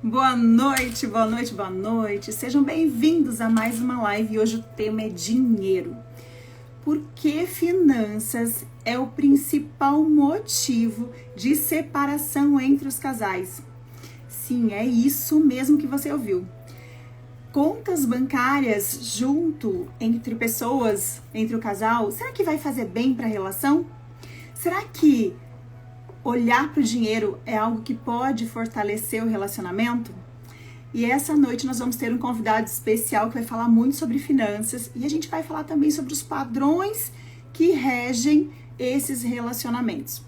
Boa noite, boa noite, boa noite. Sejam bem-vindos a mais uma live e hoje o tema é dinheiro. Por que finanças é o principal motivo de separação entre os casais? Sim, é isso mesmo que você ouviu. Contas bancárias junto entre pessoas, entre o casal, será que vai fazer bem para a relação? Será que olhar para o dinheiro é algo que pode fortalecer o relacionamento? E essa noite nós vamos ter um convidado especial que vai falar muito sobre finanças e a gente vai falar também sobre os padrões que regem esses relacionamentos.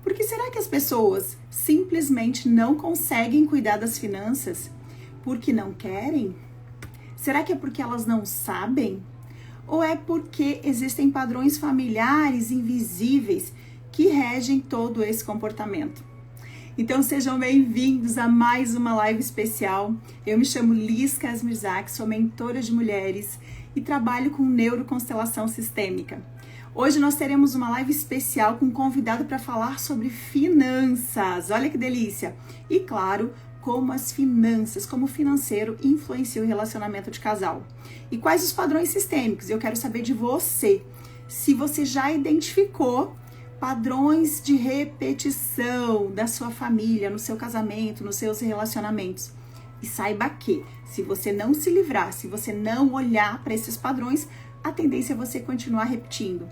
Porque será que as pessoas simplesmente não conseguem cuidar das finanças porque não querem? Será que é porque elas não sabem? Ou é porque existem padrões familiares invisíveis que regem todo esse comportamento? Então sejam bem-vindos a mais uma live especial. Eu me chamo Liz Kasmirzak, sou mentora de mulheres e trabalho com neuroconstelação sistêmica. Hoje nós teremos uma live especial com um convidado para falar sobre finanças. Olha que delícia! E claro, como as finanças, como o financeiro influencia o relacionamento de casal. E quais os padrões sistêmicos? Eu quero saber de você. Se você já identificou padrões de repetição da sua família, no seu casamento, nos seus relacionamentos. E saiba que, se você não se livrar, se você não olhar para esses padrões, a tendência é você continuar repetindo.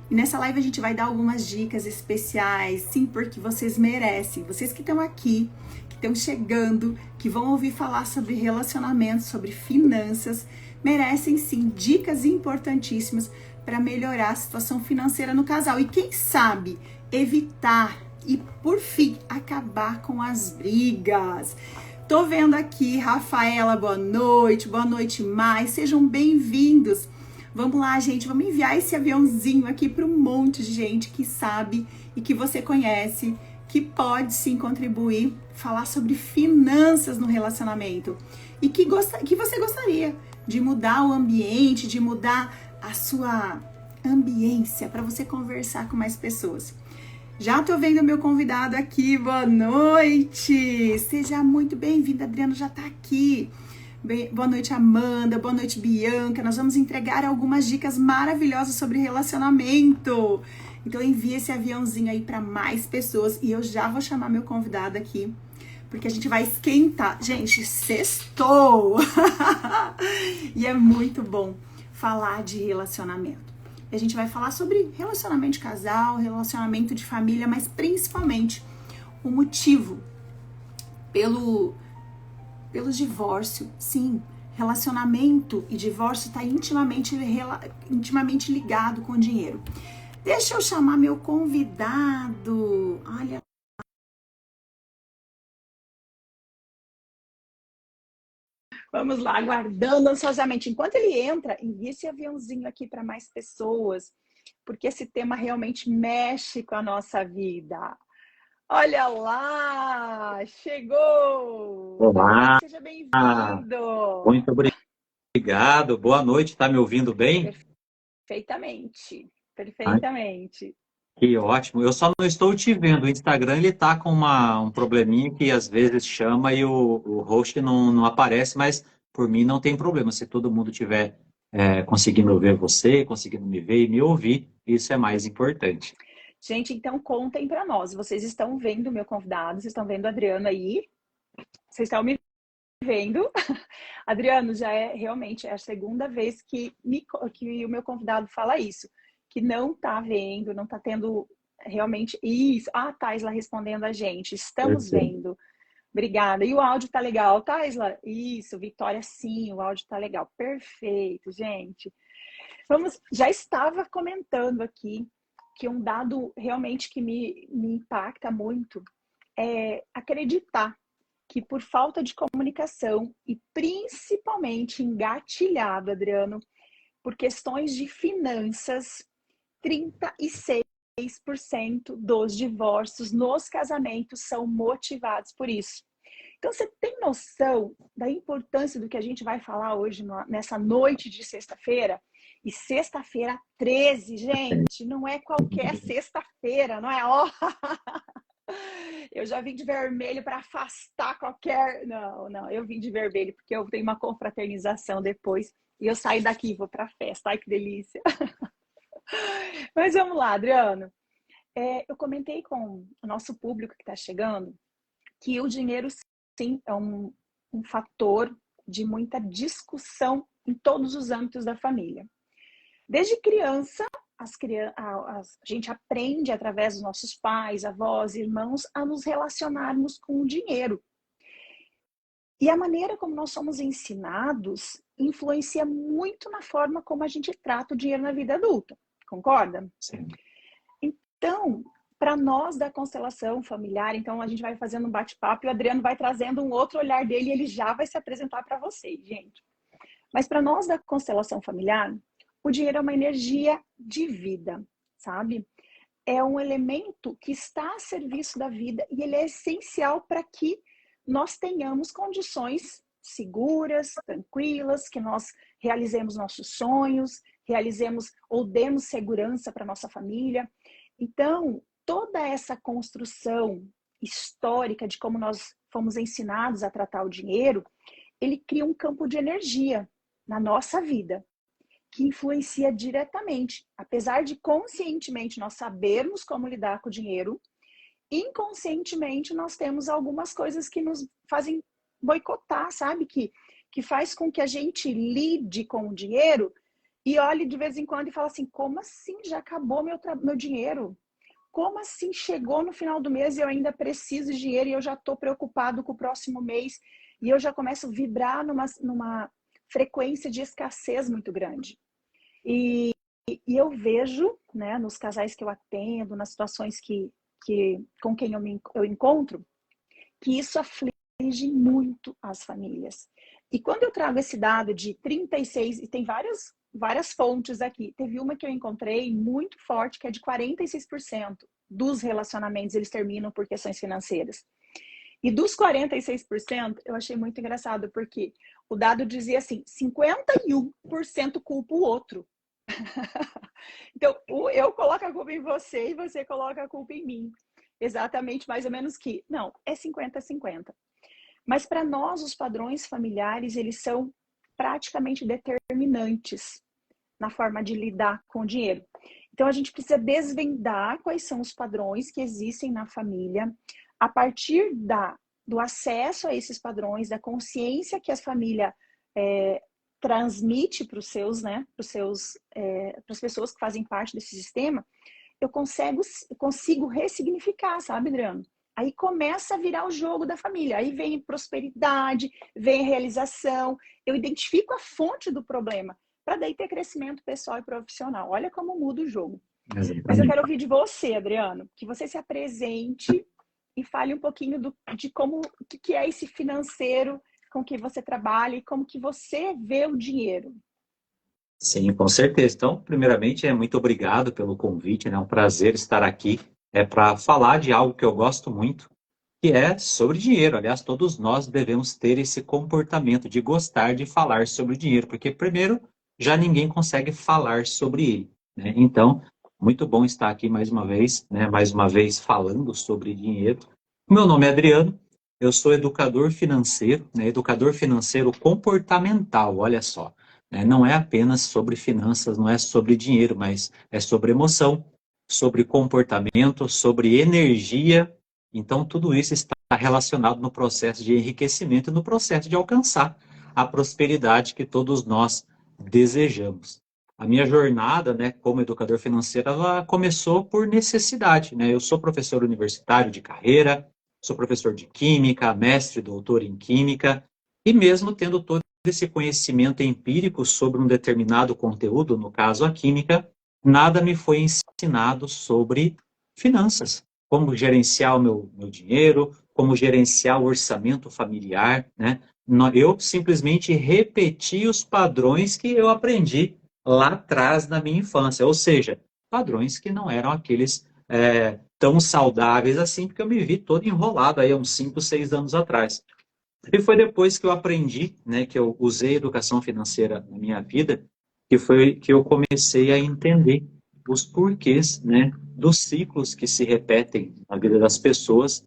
E nessa live a gente vai dar algumas dicas especiais, sim, porque vocês merecem. Vocês que estão aqui, que estão chegando, que vão ouvir falar sobre relacionamentos, sobre finanças, merecem sim dicas importantíssimas para melhorar a situação financeira no casal. E quem sabe evitar e, por fim, acabar com as brigas. Tô vendo aqui, Rafaela, boa noite, mais. Sejam bem-vindos. Vamos lá, gente, vamos enviar esse aviãozinho aqui para um monte de gente que sabe e que você conhece, que pode sim contribuir, falar sobre finanças no relacionamento. E que você gostaria de mudar o ambiente, de mudar a sua ambiência para você conversar com mais pessoas. Já tô vendo meu convidado aqui, boa noite! Seja muito bem-vindo, Adriano já tá aqui. Boa noite, Amanda, boa noite, Bianca. Nós vamos entregar algumas dicas maravilhosas sobre relacionamento. Então envie esse aviãozinho aí para mais pessoas e eu já vou chamar meu convidado aqui, porque a gente vai esquentar. Gente, sextou! E é muito bom falar de relacionamento. E a gente vai falar sobre relacionamento de casal, relacionamento de família, mas principalmente o motivo pelo divórcio. Sim, relacionamento e divórcio está intimamente ligado com dinheiro. Deixa eu chamar meu convidado. Olha. Vamos lá, aguardando ansiosamente. Enquanto ele entra, envia esse aviãozinho aqui para mais pessoas, porque esse tema realmente mexe com a nossa vida. Olha lá, chegou! Olá, Seja bem-vindo! muito obrigado. Boa noite, tá me ouvindo bem? Perfeitamente, Ai, perfeitamente. que ótimo. Eu só não estou te vendo. O Instagram ele tá com um probleminha que às vezes chama e o host não aparece, mas por mim não tem problema. Se todo mundo tiver conseguindo ver você, conseguindo me ver e me ouvir, isso é mais importante. Gente, então contem para nós. Vocês estão vendo o meu convidado, vocês estão vendo a Adriana aí? Vocês estão me vendo? Adriano, já é realmente a segunda vez que o meu convidado fala isso, que não tá vendo, não tá tendo realmente isso. Ah, Taisla respondendo a gente, estamos Perfeito. vendo. Obrigada. E o áudio tá legal, Taisla? Isso, Vitória, sim, o áudio tá legal. Perfeito, gente. Já estava comentando aqui que um dado realmente que me impacta muito é acreditar que por falta de comunicação e principalmente engatilhado, Adriano, por questões de finanças, 36% dos divórcios nos casamentos são motivados por isso. Então, você tem noção da importância do que a gente vai falar hoje, nessa noite de sexta-feira? E sexta-feira 13, gente, não é qualquer sexta-feira, não é? Ó, Eu já vim de vermelho para afastar qualquer... Não, eu vim de vermelho porque eu tenho uma confraternização depois e eu saio daqui e vou para a festa. Ai, que delícia! Mas vamos lá, Adriano. Eu comentei com o nosso público que está chegando que o dinheiro, sim, é um fator de muita discussão em todos os âmbitos da família. Desde criança, a gente aprende através dos nossos pais, avós, irmãos, a nos relacionarmos com o dinheiro. E a maneira como nós somos ensinados influencia muito na forma como a gente trata o dinheiro na vida adulta. Concorda? Sim. Então, para nós da constelação familiar, então a gente vai fazendo um bate-papo e o Adriano vai trazendo um outro olhar dele e ele já vai se apresentar para vocês, gente. Mas para nós da constelação familiar, o dinheiro é uma energia de vida, sabe? É um elemento que está a serviço da vida e ele é essencial para que nós tenhamos condições seguras, tranquilas, que nós realizemos nossos sonhos, realizemos ou demos segurança para nossa família. Então, toda essa construção histórica de como nós fomos ensinados a tratar o dinheiro, ele cria um campo de energia na nossa vida, que influencia diretamente. Apesar de conscientemente nós sabermos como lidar com o dinheiro, inconscientemente nós temos algumas coisas que nos fazem boicotar, sabe? Que faz com que a gente lide com o dinheiro e olhe de vez em quando e fala assim, como assim já acabou meu dinheiro? Como assim chegou no final do mês e eu ainda preciso de dinheiro e eu já estou preocupado com o próximo mês e eu já começo a vibrar numa frequência de escassez muito grande. E eu vejo, né, nos casais que eu atendo, nas situações com quem eu encontro, que isso aflige muito as famílias. E quando eu trago esse dado de 36, e tem várias fontes aqui, teve uma que eu encontrei muito forte, que é de 46% dos relacionamentos, eles terminam por questões financeiras. E dos 46%, eu achei muito engraçado, porque o dado dizia assim, 51% culpa o outro. Então, eu coloco a culpa em você e você coloca a culpa em mim. Exatamente, mais ou menos que, não, é 50-50. Mas para nós, os padrões familiares, eles são praticamente determinantes na forma de lidar com o dinheiro. Então, a gente precisa desvendar quais são os padrões que existem na família, a partir do acesso a esses padrões, da consciência que a família transmite para os seus, né, para as pessoas que fazem parte desse sistema, eu consigo ressignificar, sabe, Adriano? Aí começa a virar o jogo da família. Aí vem prosperidade, vem realização. Eu identifico a fonte do problema, para daí ter crescimento pessoal e profissional. Olha como muda o jogo. Exatamente. Mas eu quero ouvir de você, Adriano, que você se apresente e fale um pouquinho de como que é esse financeiro com que você trabalha e como que você vê o dinheiro. Sim, com certeza. Então, primeiramente, muito obrigado pelo convite, né? É um prazer estar aqui. É para falar de algo que eu gosto muito, que é sobre dinheiro. Aliás, todos nós devemos ter esse comportamento de gostar de falar sobre dinheiro, porque, primeiro, já ninguém consegue falar sobre ele, né? Então, muito bom estar aqui mais uma vez, né? Mais uma vez falando sobre dinheiro. Meu nome é Adriano, eu sou educador financeiro, né? Educador financeiro comportamental, olha só. Né? Não é apenas sobre finanças, não é sobre dinheiro, mas é sobre emoção, sobre comportamento, sobre energia. Então, tudo isso está relacionado no processo de enriquecimento e no processo de alcançar a prosperidade que todos nós desejamos. A minha jornada, né, como educador financeiro, ela começou por necessidade, né? Eu sou professor universitário de carreira, sou professor de química, mestre, doutor em química, e mesmo tendo todo esse conhecimento empírico sobre um determinado conteúdo, no caso a química, nada me foi ensinado sobre finanças, como gerenciar o meu dinheiro, como gerenciar o orçamento familiar, né? Eu simplesmente repeti os padrões que eu aprendi lá atrás na minha infância, ou seja, padrões que não eram aqueles tão saudáveis assim, porque eu me vi todo enrolado aí há uns 5, 6 anos atrás. E foi depois que eu aprendi, né, que eu usei educação financeira na minha vida, que foi que eu comecei a entender os porquês, né, dos ciclos que se repetem na vida das pessoas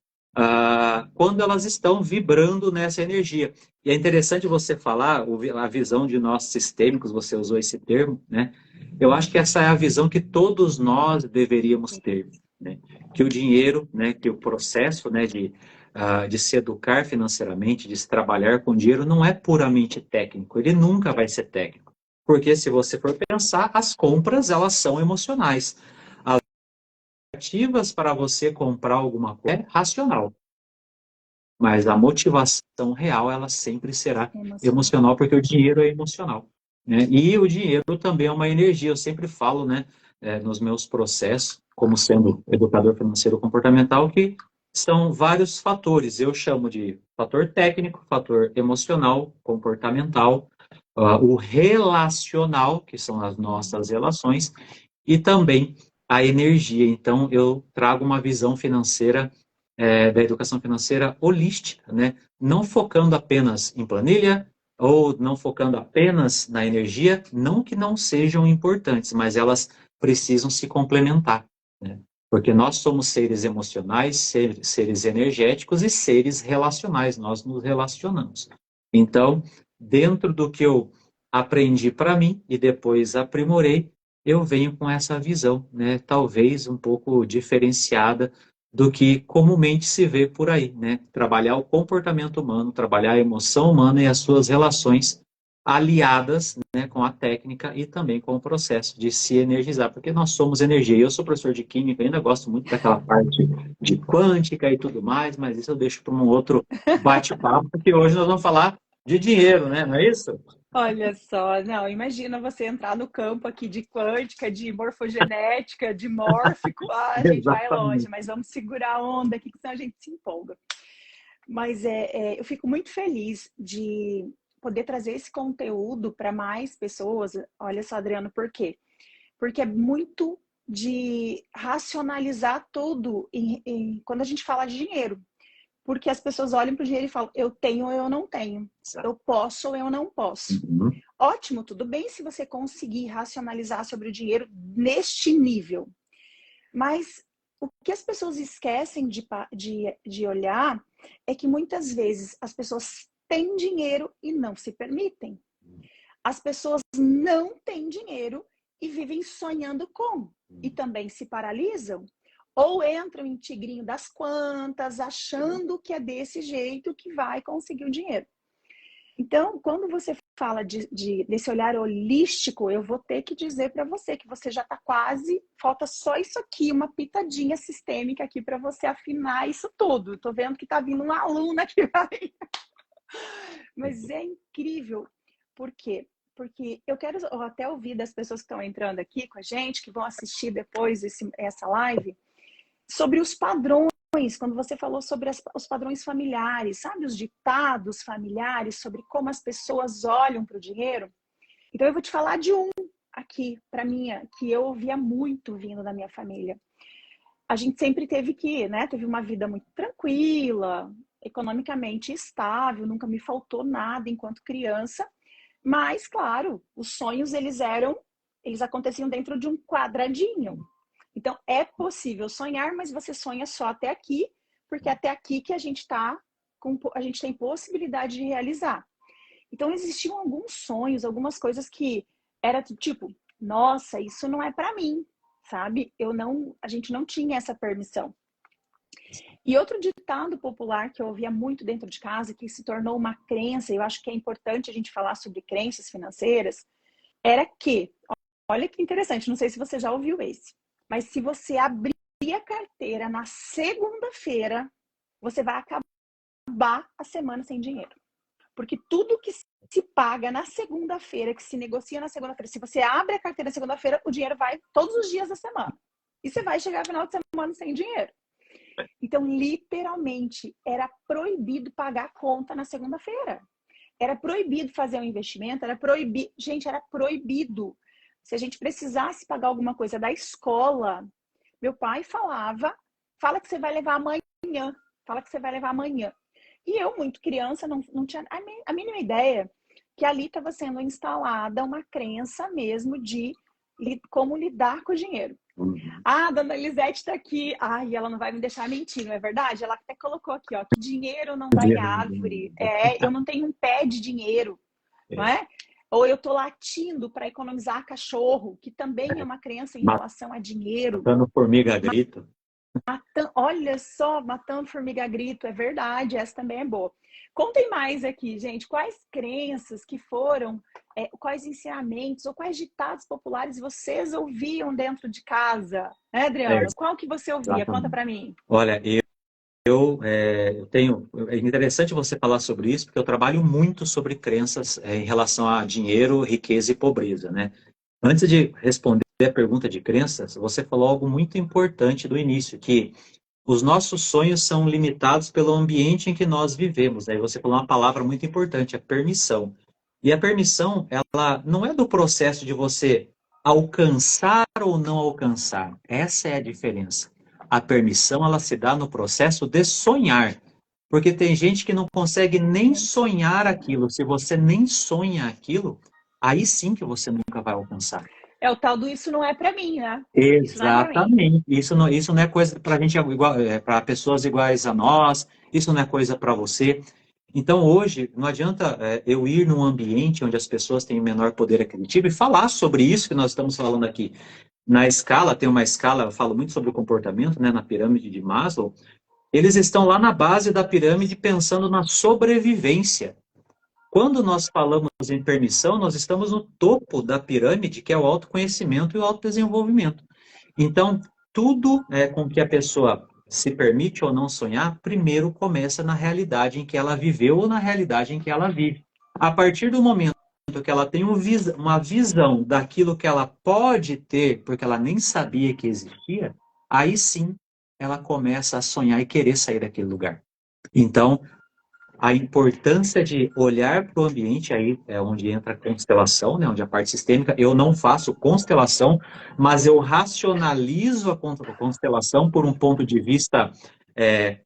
quando elas estão vibrando nessa energia. E é interessante você falar a visão de nós sistêmicos, você usou esse termo, né? Eu acho que essa é a visão que todos nós deveríamos ter, né? Que o dinheiro, né, que o processo, né, de se educar financeiramente, de se trabalhar com dinheiro, não é puramente técnico, ele nunca vai ser técnico. Porque se você for pensar, as compras, elas são emocionais. As ativas para você comprar alguma coisa é racional, mas a motivação real, ela sempre será Emocional. emocional, porque o dinheiro é emocional, né? E o dinheiro também é uma energia. Eu sempre falo, né, nos meus processos, como sendo educador financeiro comportamental, que são vários fatores. Eu chamo de fator técnico, fator emocional, comportamental, o relacional, que são as nossas relações, e também a energia. Então, eu trago uma visão financeira, da educação financeira holística, né? Não focando apenas em planilha ou não focando apenas na energia, não que não sejam importantes, mas elas precisam se complementar, né? Porque nós somos seres emocionais, seres energéticos e seres relacionais, nós nos relacionamos. Então, dentro do que eu aprendi para mim e depois aprimorei, eu venho com essa visão, né? Talvez um pouco diferenciada do que comumente se vê por aí, né? Trabalhar o comportamento humano, trabalhar a emoção humana e as suas relações aliadas, né, com a técnica e também com o processo de se energizar, porque nós somos energia. Eu sou professor de química, ainda gosto muito daquela parte de quântica e tudo mais, mas isso eu deixo para um outro bate-papo, porque hoje nós vamos falar de dinheiro, né? Não é isso? Olha só, não, imagina você entrar no campo aqui de quântica, de morfogenética, de mórfico, a gente vai longe, Exatamente. mas vamos segurar a onda aqui, que senão a gente se empolga. Mas eu fico muito feliz de poder trazer esse conteúdo para mais pessoas. Olha só, Adriano, por quê? Porque é muito de racionalizar tudo quando a gente fala de dinheiro. Porque as pessoas olham para o dinheiro e falam, eu tenho ou eu não tenho. Eu posso ou eu não posso. Uhum. Ótimo, tudo bem se você conseguir racionalizar sobre o dinheiro neste nível. Mas o que as pessoas esquecem de olhar é que muitas vezes as pessoas têm dinheiro e não se permitem. As pessoas não têm dinheiro e vivem sonhando com. E também se paralisam. Ou entram em tigrinho das quantas, achando que é desse jeito que vai conseguir o dinheiro. Então, quando você fala desse olhar holístico, eu vou ter que dizer para você que você já está quase, falta só isso aqui, uma pitadinha sistêmica aqui para você afinar isso tudo. Estou vendo que está vindo uma aluna aqui. Mas é incrível. Por quê? Porque eu quero até ouvir das pessoas que estão entrando aqui com a gente, que vão assistir depois essa live, sobre os padrões, quando você falou sobre os padrões familiares, sabe? Os ditados familiares sobre como as pessoas olham para o dinheiro. Então, eu vou te falar de um aqui, para mim, que eu ouvia muito vindo da minha família. A gente sempre teve uma vida muito tranquila, economicamente estável, nunca me faltou nada enquanto criança. Mas, claro, os sonhos, eles aconteciam dentro de um quadradinho. Então, é possível sonhar, mas você sonha só até aqui, porque é até aqui que a gente tem possibilidade de realizar. Então, existiam alguns sonhos, algumas coisas que era tipo, nossa, isso não é para mim, sabe? A gente não tinha essa permissão. E outro ditado popular que eu ouvia muito dentro de casa, que se tornou uma crença, e eu acho que é importante a gente falar sobre crenças financeiras, era que, olha que interessante, não sei se você já ouviu esse, mas se você abrir a carteira na segunda-feira, você vai acabar a semana sem dinheiro. Porque tudo que se paga na segunda-feira, que se negocia na segunda-feira, se você abre a carteira na segunda-feira, o dinheiro vai todos os dias da semana. E você vai chegar no final de semana sem dinheiro. Então, literalmente, era proibido pagar a conta na segunda-feira. Era proibido fazer um investimento, era proibido. Gente, era proibido. Se a gente precisasse pagar alguma coisa da escola, meu pai fala que você vai levar amanhã. Fala que você vai levar amanhã. E eu, muito criança, não tinha a mínima ideia que ali estava sendo instalada uma crença mesmo de como lidar com o dinheiro. Ah, a dona Elisete está aqui. Ai, ela não vai me deixar mentir, não é verdade? Ela até colocou aqui, ó, que dinheiro não dá em árvore. Eu não tenho um pé de dinheiro, não é? Ou eu tô latindo para economizar cachorro, que também é uma crença em relação a dinheiro. Matando formiga a grito. Olha só, matando formiga a grito, é verdade, essa também é boa. Contem mais aqui, gente, quais crenças que foram, quais ensinamentos ou quais ditados populares vocês ouviam dentro de casa, né, Adriano? Qual que você ouvia? Exatamente. Conta para mim. Olha, eu tenho... É interessante você falar sobre isso, porque eu trabalho muito sobre crenças em relação a dinheiro, riqueza e pobreza, né? Antes de responder a pergunta de crenças, você falou algo muito importante do início, que os nossos sonhos são limitados pelo ambiente em que nós vivemos. Aí você falou uma palavra muito importante, a permissão. E a permissão, ela não é do processo de você alcançar ou não alcançar. Essa é a diferença. A permissão, ela se dá no processo de sonhar. Porque tem gente que não consegue nem sonhar aquilo. Se você nem sonha aquilo, aí sim que você nunca vai alcançar. É o tal do isso não é para mim, né? Exatamente. Isso não é coisa para gente igual, para pessoas iguais a nós. Isso não é coisa para você. Então hoje não adianta eu ir num ambiente onde as pessoas têm menor poder aquisitivo e falar sobre isso que nós estamos falando aqui. Na escala, tem uma escala, eu falo muito sobre o comportamento, né, na pirâmide de Maslow. Eles estão lá na base da pirâmide pensando na sobrevivência. Quando nós falamos em permissão, nós estamos no topo da pirâmide, que é o autoconhecimento e o autodesenvolvimento. Então, tudo com que a pessoa se permite ou não sonhar, primeiro começa na realidade em que ela viveu ou na realidade em que ela vive. A partir do momento que ela tem uma visão daquilo que ela pode ter, porque ela nem sabia que existia, aí sim ela começa a sonhar e querer sair daquele lugar. Então, a importância de olhar para o ambiente, aí é onde entra a constelação, né, onde a parte sistêmica, eu não faço constelação, mas eu racionalizo a constelação por um ponto de vista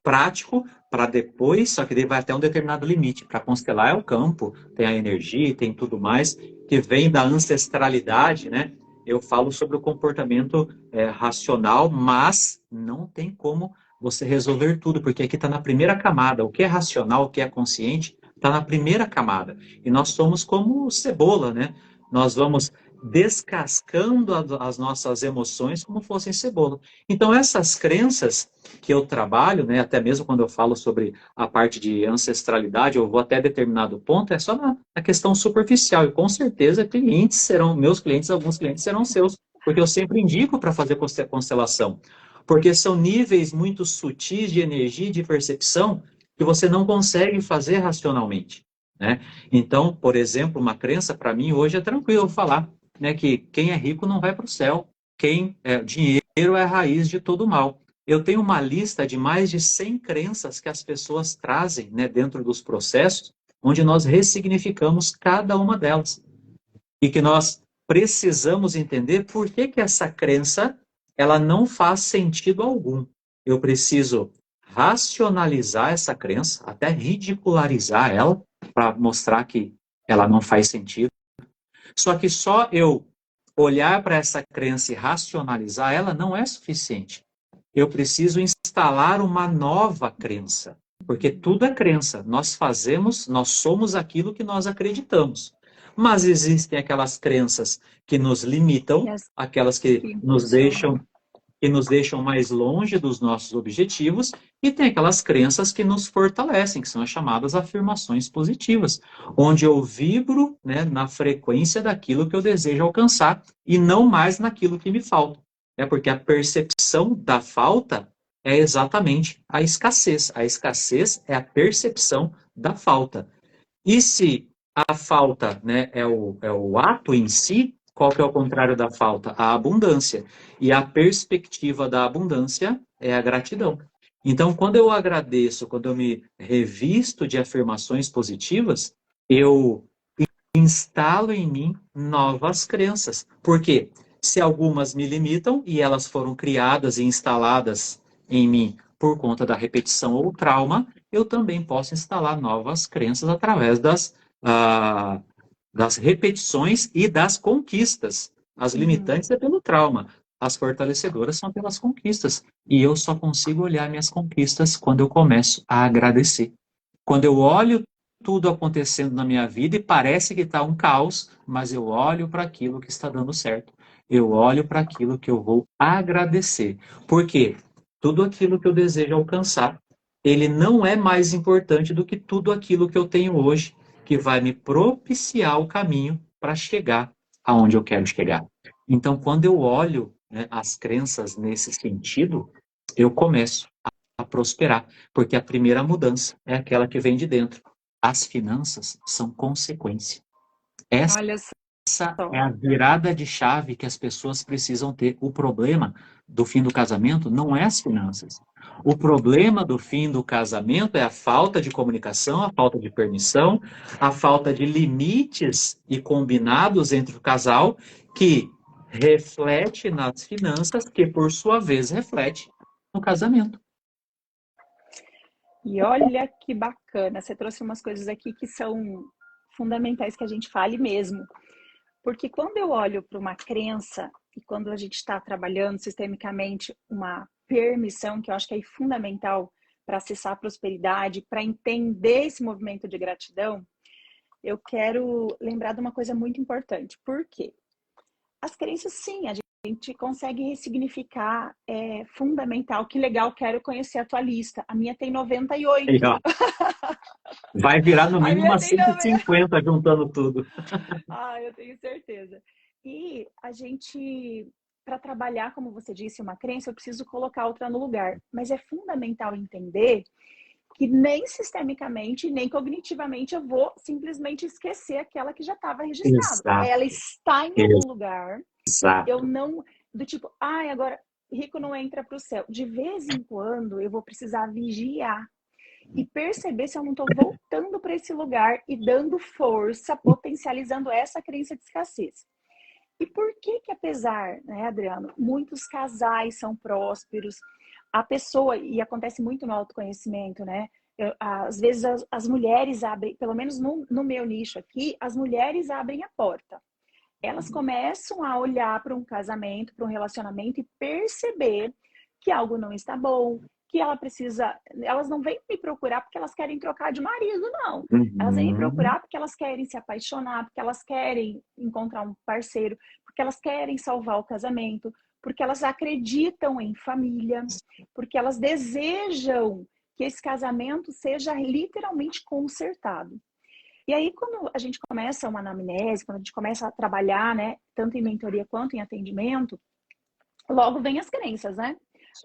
prático, para depois, só que daí vai até um determinado limite. Para constelar é o campo, tem a energia, tem tudo mais, que vem da ancestralidade, né? Eu falo sobre o comportamento racional, mas não tem como você resolver tudo, porque aqui está na primeira camada. O que é racional, o que é consciente, está na primeira camada. E nós somos como cebola, né? Nós vamos descascando as nossas emoções como fossem cebola. Então, essas crenças que eu trabalho, né, até mesmo quando eu falo sobre a parte de ancestralidade, eu vou até determinado ponto, é só na questão superficial. E com certeza, clientes serão meus clientes, alguns clientes serão seus, porque eu sempre indico para fazer constelação. Porque são níveis muito sutis de energia e de percepção que você não consegue fazer racionalmente, né? Então, por exemplo, uma crença para mim hoje é tranquilo falar, né, que quem é rico não vai para o céu, dinheiro é a raiz de todo mal. Eu tenho uma lista de mais de 100 crenças que as pessoas trazem, né, dentro dos processos, onde nós ressignificamos cada uma delas. E que nós precisamos entender por que essa crença ela não faz sentido algum. Eu preciso racionalizar essa crença, até ridicularizar ela, para mostrar que ela não faz sentido. Só que só eu olhar para essa crença e racionalizar ela não é suficiente. Eu preciso instalar uma nova crença, porque tudo é crença. Nós somos aquilo que nós acreditamos. Mas existem aquelas crenças que nos limitam, aquelas que nos deixam mais longe dos nossos objetivos, e tem aquelas crenças que nos fortalecem, que são as chamadas afirmações positivas, onde eu vibro, né, na frequência daquilo que eu desejo alcançar e não mais naquilo que me falta. Porque a percepção da falta é exatamente a escassez. A escassez é a percepção da falta. E se a falta, né, é o ato em si, qual que é o contrário da falta? A abundância. E a perspectiva da abundância é a gratidão. Então, quando eu agradeço, quando eu me revisto de afirmações positivas, eu instalo em mim novas crenças. Por quê? Se algumas me limitam e elas foram criadas e instaladas em mim por conta da repetição ou trauma, eu também posso instalar novas crenças através das repetições e das conquistas. As Uhum. limitantes é pelo trauma. As fortalecedoras são pelas conquistas. E eu só consigo olhar minhas conquistas quando eu começo a agradecer. Quando eu olho tudo acontecendo na minha vida e parece que está um caos, mas eu olho para aquilo que está dando certo. Eu olho para aquilo que eu vou agradecer. Por quê? Tudo aquilo que eu desejo alcançar, ele não é mais importante do que tudo aquilo que eu tenho hoje, que vai me propiciar o caminho para chegar aonde eu quero chegar. Então, quando eu olho, né, as crenças nesse sentido, eu começo a prosperar, porque a primeira mudança é aquela que vem de dentro. As finanças são consequência. Essa Olha é só. a virada de chave que as pessoas precisam ter. O problema do fim do casamento não é as finanças. O problema do fim do casamento é a falta de comunicação, a falta de permissão, a falta de limites e combinados entre o casal, que reflete nas finanças, que por sua vez reflete no casamento. E olha que bacana, você trouxe umas coisas aqui que são fundamentais que a gente fale mesmo. Porque quando eu olho para uma crença e quando a gente está trabalhando sistemicamente uma permissão, que eu acho que é fundamental para acessar a prosperidade, para entender esse movimento de gratidão, eu quero lembrar de uma coisa muito importante. Por quê? As crenças, sim, a gente consegue ressignificar, é fundamental. Que legal, quero conhecer a tua lista. A minha tem Aí, 98. ó, vai virar no A mínimo minha umas tem cento e 98. cinquenta juntando tudo. Ah, eu tenho certeza. E a gente, para trabalhar, como você disse, uma crença, eu preciso colocar outra no lugar. Mas é fundamental entender que nem sistemicamente, nem cognitivamente eu vou simplesmente esquecer aquela que já estava registrada. Ela Exato, está em algum lugar. Eu exato. não, do tipo, ai, agora rico não entra para o céu. De vez em quando eu vou precisar vigiar e perceber se eu não estou voltando para esse lugar e dando força, potencializando essa crença de escassez. E por que que apesar, né, Adriano, muitos casais são prósperos, a pessoa, e acontece muito no autoconhecimento, né? Às vezes as mulheres abrem, pelo menos no meu nicho aqui, as mulheres abrem a porta. Elas começam a olhar para um casamento, para um relacionamento e perceber que algo não está bom, que ela precisa. Elas não vêm me procurar porque elas querem trocar de marido, não. Elas vêm me Uhum. procurar porque elas querem se apaixonar, porque elas querem encontrar um parceiro, porque elas querem salvar o casamento, porque elas acreditam em família, porque elas desejam que esse casamento seja literalmente consertado. E aí, quando a gente começa uma anamnese, quando a gente começa a trabalhar, né, tanto em mentoria quanto em atendimento, logo vem as crenças, né?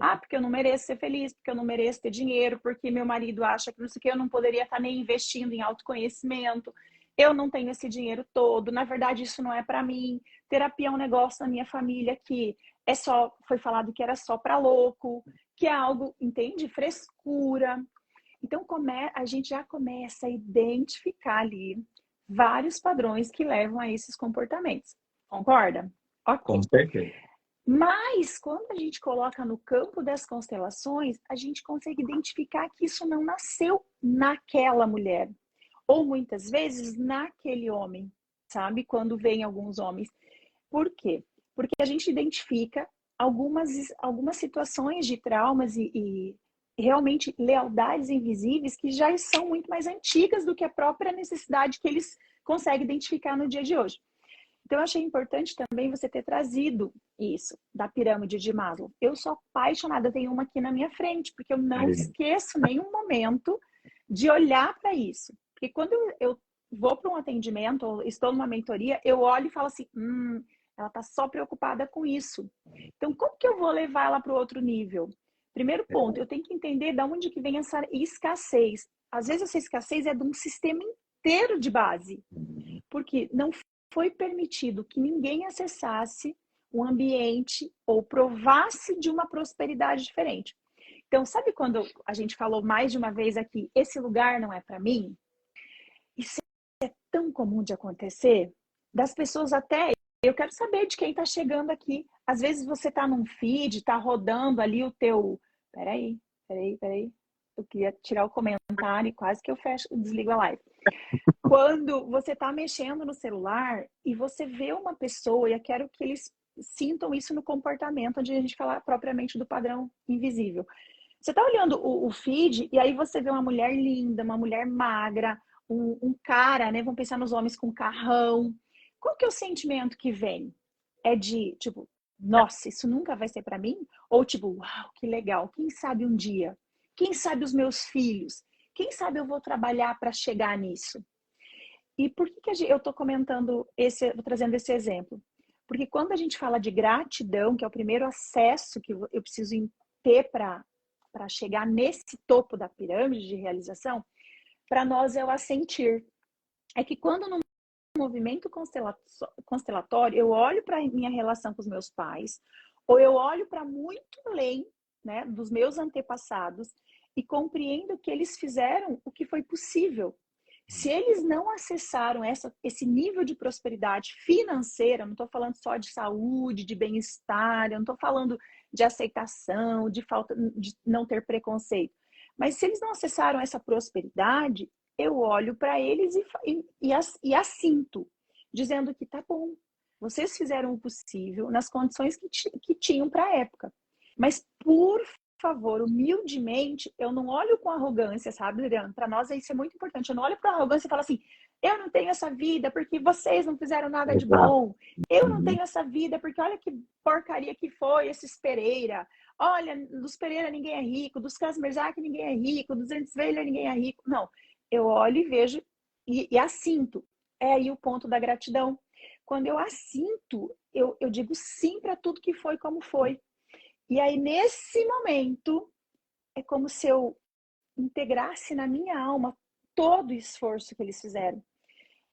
Ah, porque eu não mereço ser feliz, porque eu não mereço ter dinheiro, porque meu marido acha que não sei o que, eu não poderia estar nem investindo em autoconhecimento, eu não tenho esse dinheiro todo, na verdade isso não é para mim. Terapia é um negócio na minha família que é só, foi falado que era só para louco, que é algo, entende? Frescura. Então, a gente já começa a identificar ali vários padrões que levam a esses comportamentos. Concorda? Com Ok. certeza. Mas, quando a gente coloca no campo das constelações, a gente consegue identificar que isso não nasceu naquela mulher. Ou muitas vezes naquele homem, sabe? Quando vem alguns homens. Por quê? Porque a gente identifica algumas situações de traumas e realmente lealdades invisíveis que já são muito mais antigas do que a própria necessidade que eles conseguem identificar no dia de hoje. Então, eu achei importante também você ter trazido isso da pirâmide de Maslow. Eu sou apaixonada, eu tenho uma aqui na minha frente, porque eu não Aí, esqueço nenhum momento de olhar para isso. Porque quando eu vou para um atendimento, ou estou numa mentoria, eu olho e falo assim, ela está só preocupada com isso. Então, como que eu vou levar ela para o outro nível? Primeiro ponto, eu tenho que entender de onde que vem essa escassez. Às vezes essa escassez é de um sistema inteiro de base, porque não foi permitido que ninguém acessasse um ambiente ou provasse de uma prosperidade diferente. Então, sabe quando a gente falou mais de uma vez aqui, esse lugar não é para mim? Isso é tão comum de acontecer, das pessoas até. Eu quero saber de quem está chegando aqui. Às vezes você está num feed, está rodando ali o teu. Peraí, peraí, peraí. eu queria tirar o comentário e quase que eu desligo a live. Quando você está mexendo no celular e você vê uma pessoa, e eu quero que eles sintam isso no comportamento, onde a gente fala propriamente do padrão invisível. Você está olhando o feed e aí você vê uma mulher linda, uma mulher magra, um cara, né? Vamos pensar nos homens com carrão. Qual que é o sentimento que vem? É de, tipo, nossa, isso nunca vai ser para mim? Ou tipo, uau, que legal, quem sabe um dia? Quem sabe os meus filhos? Quem sabe eu vou trabalhar para chegar nisso? E por que eu estou comentando vou trazendo esse exemplo? Porque quando a gente fala de gratidão, que é o primeiro acesso que eu preciso ter para chegar nesse topo da pirâmide de realização, para nós é o assentir. É que quando no movimento constelatório, eu olho para a minha relação com os meus pais, ou eu olho para muito além, né, dos meus antepassados e compreendo que eles fizeram o que foi possível. Se eles não acessaram esse nível de prosperidade financeira, não estou falando só de saúde, de bem-estar, eu não estou falando de aceitação, de falta de não ter preconceito, mas se eles não acessaram essa prosperidade, eu olho para eles e assinto, dizendo que tá bom, vocês fizeram o possível nas condições que tinham para a época. Mas, por favor, humildemente, eu não olho com arrogância, sabe, Adriano? Para nós isso é muito importante. Eu não olho com arrogância e falo assim, eu não tenho essa vida porque vocês não fizeram nada de bom. Eu não tenho essa vida porque olha que porcaria que foi esses Pereira. Olha, dos Pereira ninguém é rico, dos Kasmerzak ninguém é rico, dos Entzweiler ninguém é rico. Não, eu olho e vejo e assinto. É aí o ponto da gratidão. Quando eu assinto, eu digo sim para tudo que foi como foi. E aí, nesse momento, é como se eu integrasse na minha alma todo o esforço que eles fizeram.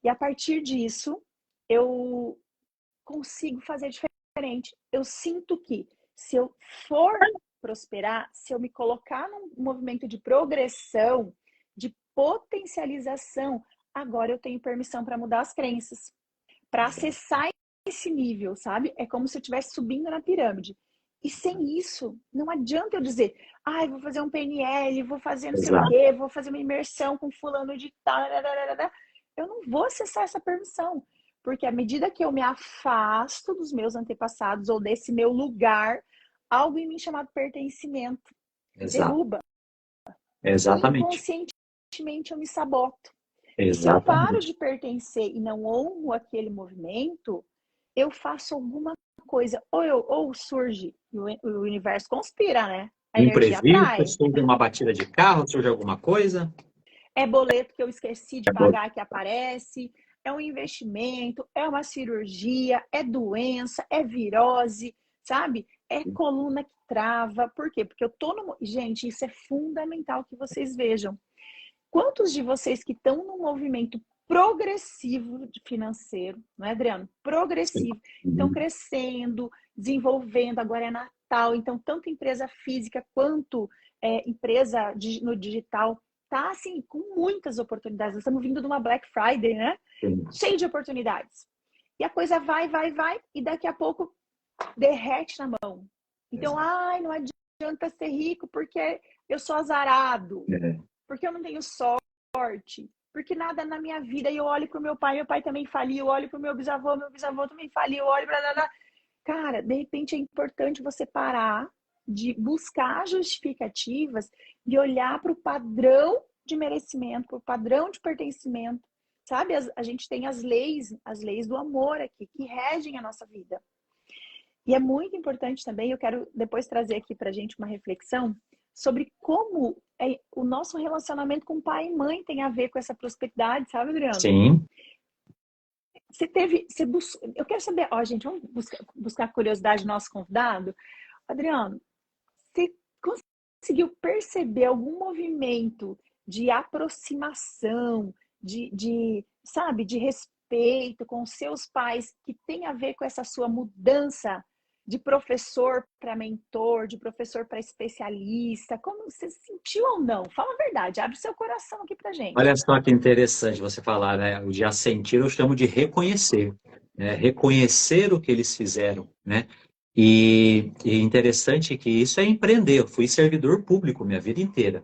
E a partir disso, eu consigo fazer diferente. Eu sinto que, se eu for prosperar, se eu me colocar num movimento de progressão, de potencialização, agora eu tenho permissão para mudar as crenças, para acessar esse nível, sabe? É como se eu estivesse subindo na pirâmide. E sem isso, não adianta eu dizer, vou fazer um PNL, vou fazer não sei o quê, vou fazer uma imersão com fulano de tal. Eu não vou acessar essa permissão. Porque à medida que eu me afasto dos meus antepassados ou desse meu lugar, algo em mim chamado pertencimento derruba. Exatamente. Inconscientemente eu me saboto. Exatamente. Se eu paro de pertencer e não honro aquele movimento, eu faço alguma coisa. Ou surge, o universo conspira, né? A energia atrai. Surge uma batida de carro, surge alguma coisa. É boleto que eu esqueci de pagar que aparece. É um investimento, é uma cirurgia, é doença, é virose, sabe? É coluna que trava. Por quê? Porque eu tô no... Gente, isso é fundamental que vocês vejam. Quantos de vocês que estão num movimento progressivo financeiro, não é, Adriano? Progressivo. Estão crescendo, desenvolvendo, agora é Natal, então tanto empresa física quanto empresa no digital tá assim com muitas oportunidades. Nós estamos vindo de uma Black Friday, né? Cheio de oportunidades. E a coisa vai, e daqui a pouco derrete na mão. Então, não adianta ser rico porque eu sou azarado. Porque eu não tenho sorte, porque nada na minha vida, e eu olho para o meu pai também faliu, eu olho para o meu bisavô também faliu, eu olho para... Cara, de repente é importante você parar de buscar justificativas e olhar para o padrão de merecimento, para o padrão de pertencimento, sabe? A gente tem as leis do amor aqui, que regem a nossa vida. E é muito importante também, eu quero depois trazer aqui para a gente uma reflexão sobre como o nosso relacionamento com pai e mãe tem a ver com essa prosperidade, sabe, Adriano? Sim. Eu quero saber, gente, vamos buscar a curiosidade do nosso convidado. Adriano, você conseguiu perceber algum movimento de aproximação, sabe, de respeito com seus pais que tem a ver com essa sua mudança de professor para mentor, de professor para especialista? Como você sentiu ou não? Fala a verdade, abre seu coração aqui pra gente. Olha só que interessante você falar, né? O de assentir eu chamo de reconhecer, né? Reconhecer o que eles fizeram, né? E interessante que isso é empreender. Eu fui servidor público minha vida inteira.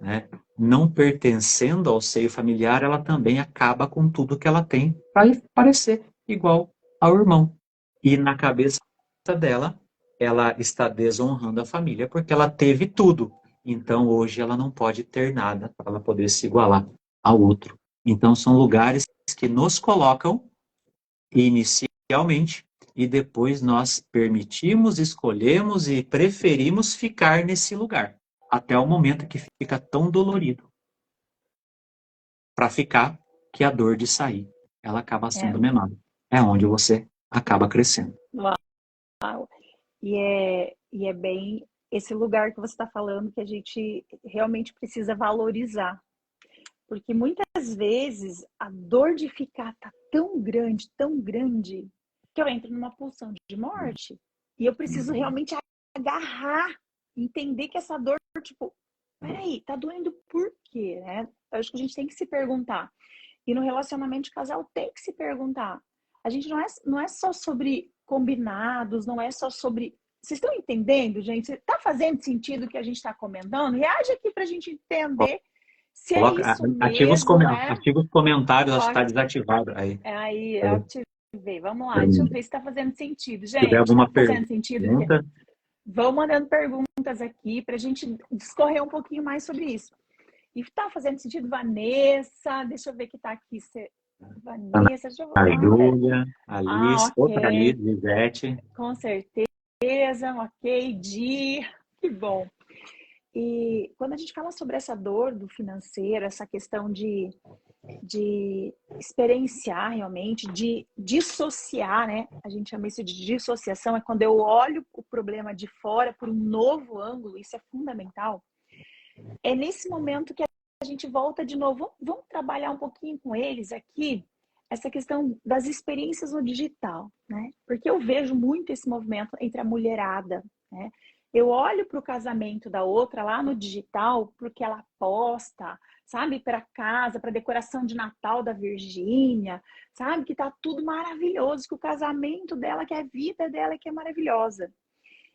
né, não pertencendo ao seio familiar, ela também acaba com tudo que ela tem para parecer igual ao irmão. E na cabeça dela, ela está desonrando a família porque ela teve tudo. Então hoje ela não pode ter nada para ela poder se igualar ao outro. Então são lugares que nos colocam inicialmente e depois nós permitimos, escolhemos e preferimos ficar nesse lugar até o momento que fica tão dolorido para ficar que a dor de sair ela acaba É, sendo menor. É onde você acaba crescendo. uau. E é bem esse lugar que você está falando que a gente realmente precisa valorizar. Porque muitas vezes a dor de ficar tá tão grande, que eu entro numa pulsão de morte. E eu preciso realmente agarrar, entender que essa dor, tipo, peraí, tá doendo por quê, né? Eu acho que a gente tem que se perguntar. E no relacionamento de casal tem que se perguntar. A gente não é só sobre combinados, não é só sobre. Vocês estão entendendo, gente? Está fazendo sentido o que a gente está comentando? Reage aqui para a gente entender se é Coloca, isso mesmo, né? ativa os comentários, acho que está Coloca desativado aí. aí, eu É, ativei. Vamos lá, deixa eu ver se está fazendo sentido. se tiver Gente, está alguma fazendo sentido? pergunta, Vão mandando perguntas aqui para a gente discorrer um pouquinho mais sobre isso. E tá fazendo sentido, Vanessa? Deixa eu ver que tá aqui. Vanessa, deixa eu ver. a Júlia, a Ah, Alice, outra Alice, ok. Lisete. Com certeza, ok. Di, que bom. E quando a gente fala sobre essa dor do financeiro, essa questão de experienciar realmente, de dissociar, né? A gente chama isso de dissociação, é quando eu olho o problema de fora por um novo ângulo, isso é fundamental. É nesse momento que a gente volta de novo. Vamos trabalhar um pouquinho com eles aqui, essa questão das experiências no digital, né? Porque eu vejo muito esse movimento entre a mulherada, né? Eu olho para o casamento da outra lá no digital, porque ela posta, sabe, para casa, para decoração de Natal da Virgínia, sabe, que tá tudo maravilhoso, que o casamento dela, que a vida dela que é maravilhosa.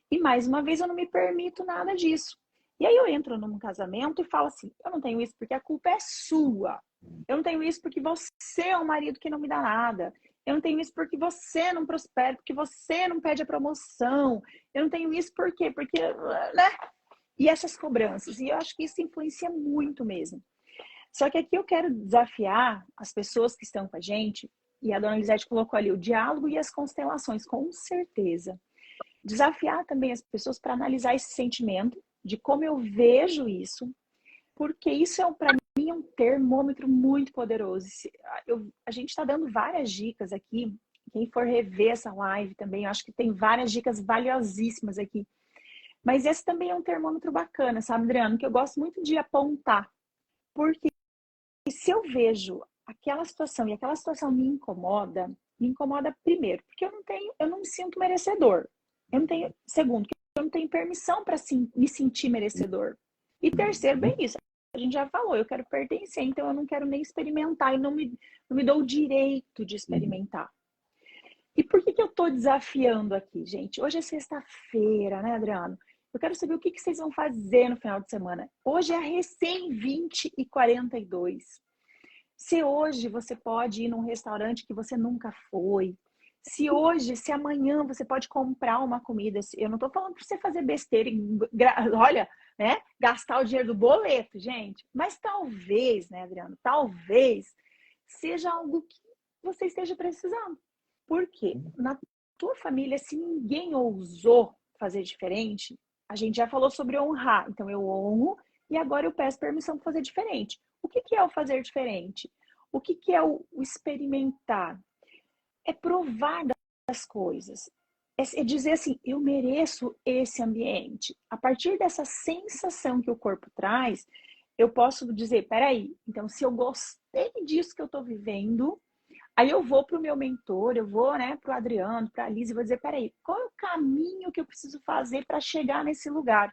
E mais uma vez eu não me permito nada disso. E aí eu entro num casamento e falo assim: eu não tenho isso porque a culpa é sua. Eu não tenho isso porque você é um marido que não me dá nada. Eu não tenho isso porque você não prospera, porque você não pede a promoção. Eu não tenho isso por quê? Porque, né? E essas cobranças. E eu acho que isso influencia muito mesmo. Só que aqui eu quero desafiar as pessoas que estão com a gente, e a dona Elisete colocou ali o diálogo e as constelações, com certeza. Desafiar também as pessoas para analisar esse sentimento, de como eu vejo isso, porque isso é, para mim, um termômetro muito poderoso. A gente está dando várias dicas aqui. Quem for rever essa live também, eu acho que tem várias dicas valiosíssimas aqui. Mas esse também é um termômetro bacana, sabe, Adriano? Que eu gosto muito de apontar. Porque se eu vejo aquela situação e aquela situação me incomoda primeiro, porque eu não me sinto merecedor. Eu não tenho, segundo, eu não tenho permissão para me sentir merecedor. E terceiro, bem isso. A gente já falou, eu quero pertencer, então eu não quero nem experimentar e não me dou o direito de experimentar. E por que eu estou desafiando aqui, gente? Hoje é sexta-feira, né, Adriano? Eu quero saber o que vocês vão fazer no final de semana. Hoje é recém 20h42. Se hoje você pode ir num restaurante que você nunca foi, se amanhã você pode comprar uma comida, eu não estou falando para você fazer besteira, olha, né, gastar o dinheiro do boleto, gente, mas talvez, né, Adriano, talvez seja algo que você esteja precisando. Por quê? Na tua família, se ninguém ousou fazer diferente, a gente já falou sobre honrar, então eu honro e agora eu peço permissão para fazer diferente. O que é o fazer diferente? O que é o experimentar? É provar das coisas. É dizer assim, eu mereço esse ambiente. A partir dessa sensação que o corpo traz, eu posso dizer, peraí, então se eu gostei disso que eu estou vivendo, aí eu vou para o meu mentor, eu vou, né, para o Adriano, para a Liz, e vou dizer, peraí, qual é o caminho que eu preciso fazer para chegar nesse lugar?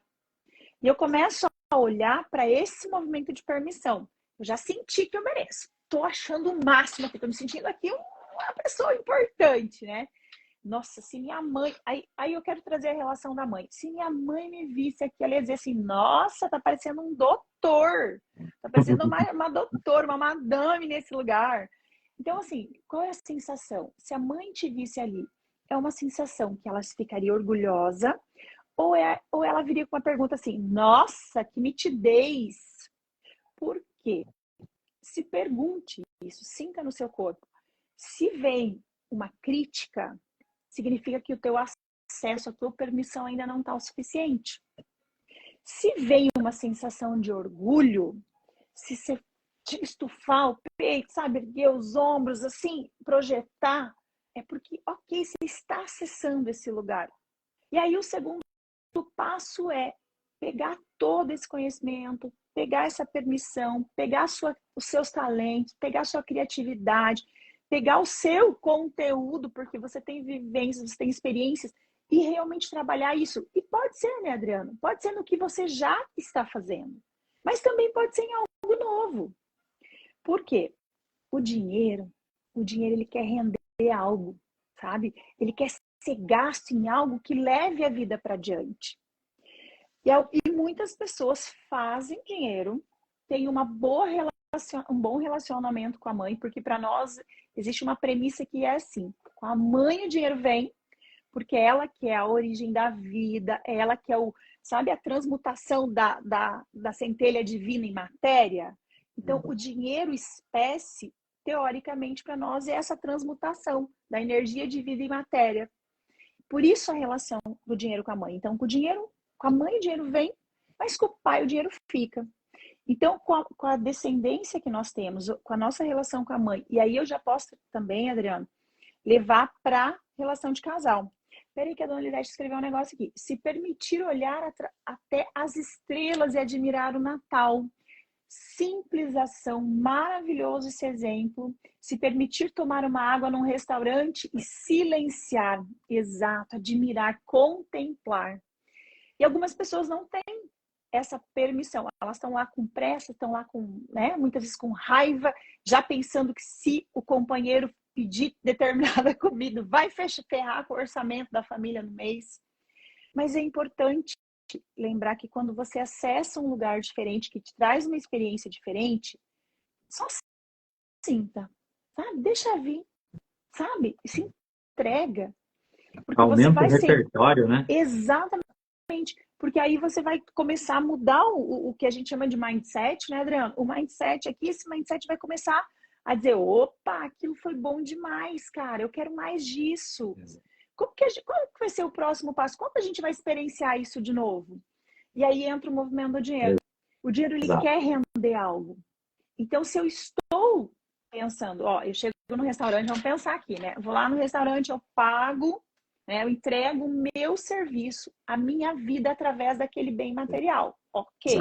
E eu começo a olhar para esse movimento de permissão. Eu já senti que eu mereço. Estou achando o máximo aqui, estou me sentindo aqui uma pessoa importante, né? Nossa, se minha mãe... Aí eu quero trazer a relação da mãe. Se minha mãe me visse aqui, ela ia dizer assim, nossa, tá parecendo um doutor. Tá parecendo uma doutora, uma madame nesse lugar. Então, assim, qual é a sensação? Se a mãe te visse ali, é uma sensação que ela ficaria orgulhosa, ou ela viria com uma pergunta assim, nossa, que nitidez. Por quê? Se pergunte isso, sinta no seu corpo. Se vem uma crítica, significa que o teu acesso, a tua permissão ainda não está o suficiente. Se vem uma sensação de orgulho, se você estufar o peito, sabe, erguer os ombros, assim, projetar, é porque, ok, você está acessando esse lugar. E aí o segundo passo é pegar todo esse conhecimento, pegar essa permissão, pegar os seus talentos, pegar a sua criatividade, pegar o seu conteúdo, porque você tem vivências, você tem experiências, e realmente trabalhar isso. E pode ser, né, Adriano? Pode ser no que você já está fazendo, mas também pode ser em algo novo. Por quê? O dinheiro ele quer render algo, sabe? Ele quer ser gasto em algo que leve a vida para diante. E muitas pessoas fazem dinheiro, têm um bom relacionamento com a mãe, porque para nós existe uma premissa que é assim, com a mãe o dinheiro vem, porque ela que é a origem da vida, ela que é sabe, a transmutação da centelha divina em matéria. Então, o dinheiro espécie, teoricamente, para nós, é essa transmutação da energia de vida em matéria. Por isso a relação do dinheiro com a mãe. Então, com a mãe o dinheiro vem, mas com o pai o dinheiro fica. Então, com a descendência que nós temos, com a nossa relação com a mãe, e aí eu já posso também, Adriano, levar para relação de casal. Peraí que a dona Lidete escreveu um negócio aqui. Se permitir olhar até as estrelas e admirar o Natal. Simples ação, maravilhoso esse exemplo. Se permitir tomar uma água num restaurante e silenciar. Exato, admirar, contemplar. E algumas pessoas não têm essa permissão. Elas estão lá com pressa, estão lá com, né, muitas vezes com raiva, já pensando que se o companheiro pedir determinada comida, vai ferrar com o orçamento da família no mês. Mas é importante lembrar que quando você acessa um lugar diferente, que te traz uma experiência diferente, só sinta, sabe? Deixa vir, sabe? Se entrega. Porque aumenta o repertório, né? Exatamente. Porque aí você vai começar a mudar o que a gente chama de mindset, né, Adriano? O mindset aqui, esse mindset vai começar a dizer, opa, aquilo foi bom demais, cara, eu quero mais disso. Qual que vai ser o próximo passo? Quando a gente vai experienciar isso de novo? E aí entra o movimento do dinheiro. O dinheiro, ele quer render algo. Então, se eu estou pensando, ó, eu chego no restaurante, vamos pensar aqui, né? Vou lá no restaurante, eu pago, né? Eu entrego o meu serviço, a minha vida através daquele bem material. Ok.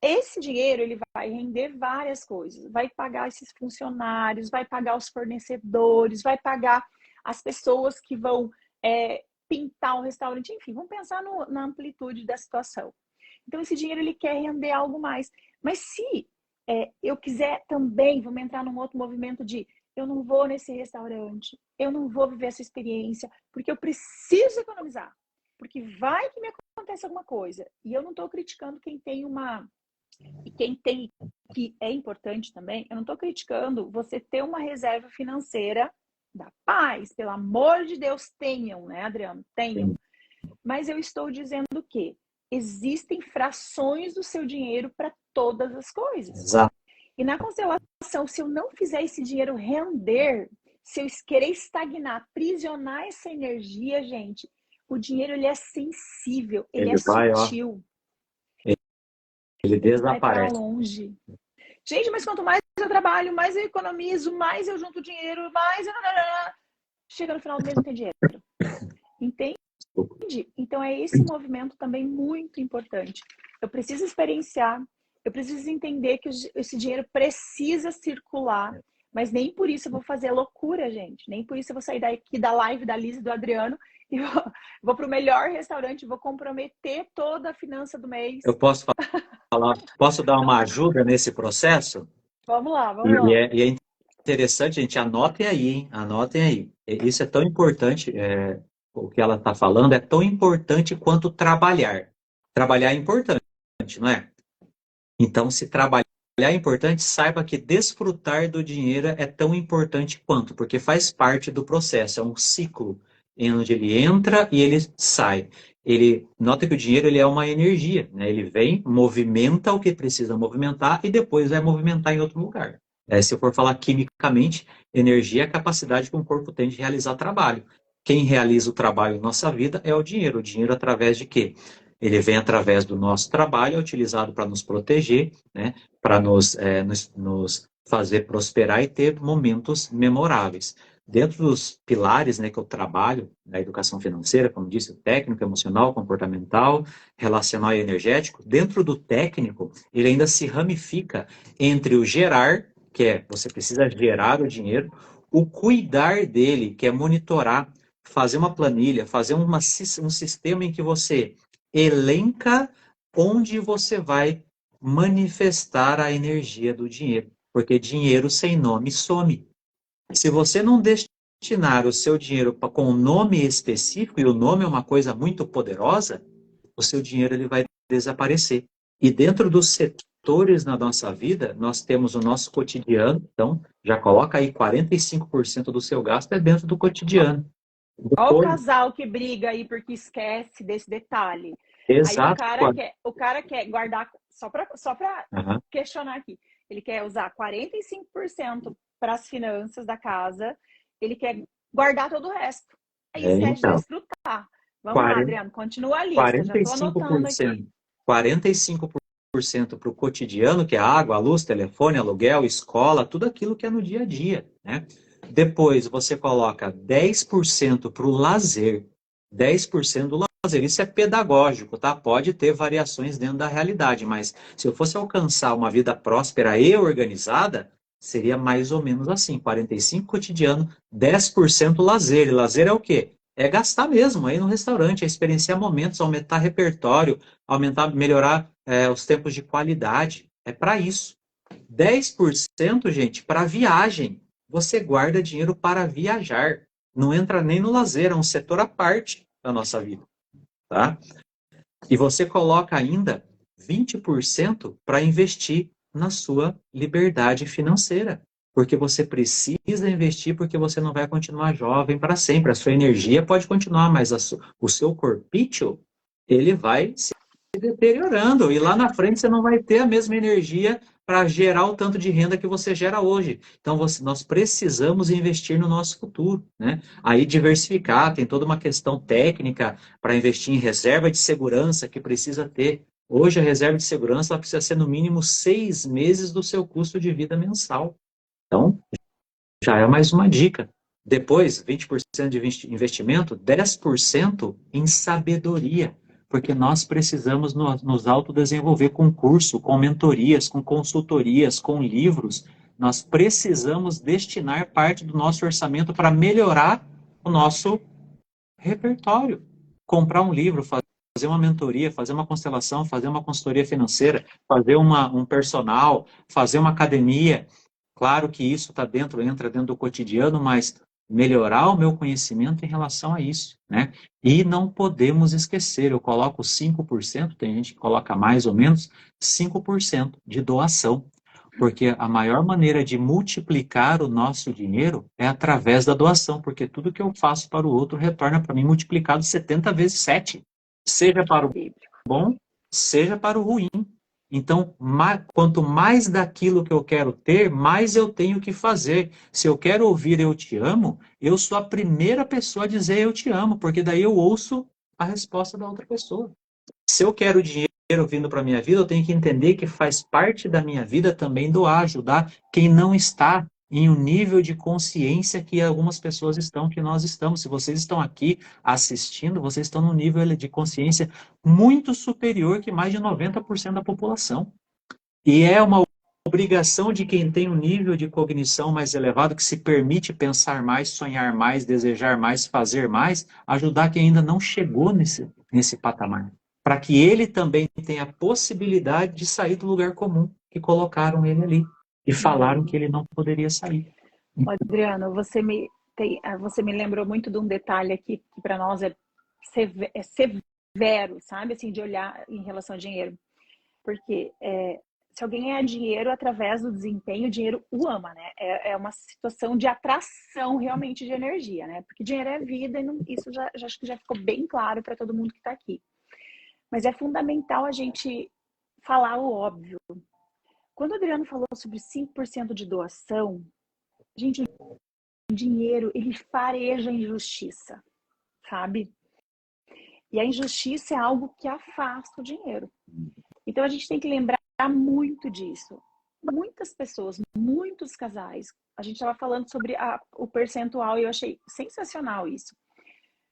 Esse dinheiro, ele vai render várias coisas. Vai pagar esses funcionários, vai pagar os fornecedores, vai pagar as pessoas que vão pintar o restaurante. Enfim, vamos pensar na amplitude da situação. Então, esse dinheiro, ele quer render algo mais. Mas se eu quiser também, vamos entrar num outro movimento de eu não vou nesse restaurante, eu não vou viver essa experiência, porque eu preciso economizar. Porque vai que me acontece alguma coisa. E eu não estou criticando quem tem e quem tem, que é importante também, eu não estou criticando você ter uma reserva financeira da paz. Pelo amor de Deus, tenham, né, Adriano? Tenham. Mas eu estou dizendo que existem frações do seu dinheiro para todas as coisas. Exato. E na constelação, se eu não fizer esse dinheiro render, se eu querer estagnar, aprisionar essa energia, gente, o dinheiro, ele é sensível, ele é sutil. Ele desaparece. Vai para longe. Gente, mas quanto mais eu trabalho, mais eu economizo, mais eu junto dinheiro, mais... Chega no final do mês, não tem dinheiro. Entende? Então, é esse movimento também muito importante. Eu preciso experienciar, eu preciso entender que esse dinheiro precisa circular, mas nem por isso eu vou fazer loucura, gente. Nem por isso eu vou sair daqui da live da Liz e do Adriano e vou para o melhor restaurante, vou comprometer toda a finança do mês. Eu posso falar, posso dar uma ajuda nesse processo? Vamos lá, vamos lá. E é interessante, gente, anotem aí, hein? Anotem aí. Isso é tão importante, o que ela está falando é tão importante quanto trabalhar. Trabalhar é importante, não é? Então, se trabalhar é importante, saiba que desfrutar do dinheiro é tão importante quanto, porque faz parte do processo, é um ciclo em onde ele entra e ele sai. Ele nota que o dinheiro ele é uma energia, né? Ele vem, movimenta o que precisa movimentar e depois vai movimentar em outro lugar. Se eu for falar quimicamente, energia é a capacidade que um corpo tem de realizar trabalho. Quem realiza o trabalho em nossa vida é o dinheiro. O dinheiro através de quê? Ele vem através do nosso trabalho, é utilizado para nos proteger, né? Para nos fazer prosperar e ter momentos memoráveis. Dentro dos pilares, né, que eu trabalho da educação financeira, como disse, o técnico, emocional, comportamental, relacional e energético, dentro do técnico, ele ainda se ramifica entre o gerar, que é você precisa gerar o dinheiro, o cuidar dele, que é monitorar, fazer uma planilha, fazer um sistema em que você elenca onde você vai manifestar a energia do dinheiro, porque dinheiro sem nome some. Se você não destinar o seu dinheiro com um nome específico, e o nome é uma coisa muito poderosa, o seu dinheiro ele vai desaparecer. E dentro dos setores na nossa vida, nós temos o nosso cotidiano, então já coloca aí 45% do seu gasto é dentro do cotidiano. Olha o Depois, casal que briga aí porque esquece desse detalhe. Aí exato. o cara quer guardar, só para Uhum. questionar aqui, ele quer usar 45% para as finanças da casa, ele quer guardar todo o resto. Aí esquece de Então, desfrutar. Vamos lá, Adriano, continua a lista, já estou anotando aqui. 45% para o cotidiano, que é água, luz, telefone, aluguel, escola, tudo aquilo que é no dia a dia, né? Depois você coloca 10% para o lazer, 10% do lazer. Isso é pedagógico, tá? Pode ter variações dentro da realidade, mas se eu fosse alcançar uma vida próspera e organizada, seria mais ou menos assim, 45% cotidiano, 10% lazer. E lazer é o quê? É gastar mesmo, aí no restaurante, é experienciar momentos, aumentar repertório, melhorar os tempos de qualidade. É para isso. 10%, gente, para viagem. Você guarda dinheiro para viajar. Não entra nem no lazer, é um setor à parte da nossa vida, tá? E você coloca ainda 20% para investir na sua liberdade financeira. Porque você precisa investir, porque você não vai continuar jovem para sempre. A sua energia pode continuar, mas o seu corpício, ele vai se deteriorando. E lá na frente você não vai ter a mesma energia para gerar o tanto de renda que você gera hoje. Então, nós precisamos investir no nosso futuro, né? Aí diversificar, tem toda uma questão técnica para investir em reserva de segurança que precisa ter. Hoje, a reserva de segurança ela precisa ser no mínimo 6 meses do seu custo de vida mensal. Então, já é mais uma dica. Depois, 20% de investimento, 10% em sabedoria, porque nós precisamos nos autodesenvolver com curso, com mentorias, com consultorias, com livros. Nós precisamos destinar parte do nosso orçamento para melhorar o nosso repertório. Comprar um livro, fazer uma mentoria, fazer uma constelação, fazer uma consultoria financeira, fazer um personal, fazer uma academia. Claro que isso entra dentro do cotidiano, mas melhorar o meu conhecimento em relação a isso, né? E não podemos esquecer, eu coloco 5%, tem gente que coloca mais ou menos, 5% de doação. Porque a maior maneira de multiplicar o nosso dinheiro é através da doação, porque tudo que eu faço para o outro retorna para mim multiplicado 70 vezes 7, seja para o bom, seja para o ruim. Então, quanto mais daquilo que eu quero ter, mais eu tenho que fazer. Se eu quero ouvir eu te amo, eu sou a primeira pessoa a dizer eu te amo, porque daí eu ouço a resposta da outra pessoa. Se eu quero dinheiro vindo para a minha vida, eu tenho que entender que faz parte da minha vida também doar, ajudar quem não está em um nível de consciência que algumas pessoas estão, que nós estamos. Se vocês estão aqui assistindo, vocês estão num nível de consciência muito superior que mais de 90% da população. E é uma obrigação de quem tem um nível de cognição mais elevado, que se permite pensar mais, sonhar mais, desejar mais, fazer mais, ajudar quem ainda não chegou nesse patamar, para que ele também tenha a possibilidade de sair do lugar comum que colocaram ele ali e falaram que ele não poderia sair. Adriano, você me lembrou muito de um detalhe aqui que para nós é severo, sabe? Assim, de olhar em relação ao dinheiro. Porque se alguém ganhar dinheiro através do desempenho, o dinheiro o ama, né? É uma situação de atração realmente de energia, né? Porque dinheiro é vida e isso já acho que já ficou bem claro para todo mundo que está aqui. Mas é fundamental a gente falar o óbvio. Quando o Adriano falou sobre 5% de doação, gente, o dinheiro, ele fareja a injustiça, sabe? E a injustiça é algo que afasta o dinheiro. Então a gente tem que lembrar muito disso. Muitas pessoas, muitos casais, a gente estava falando sobre o percentual e eu achei sensacional isso.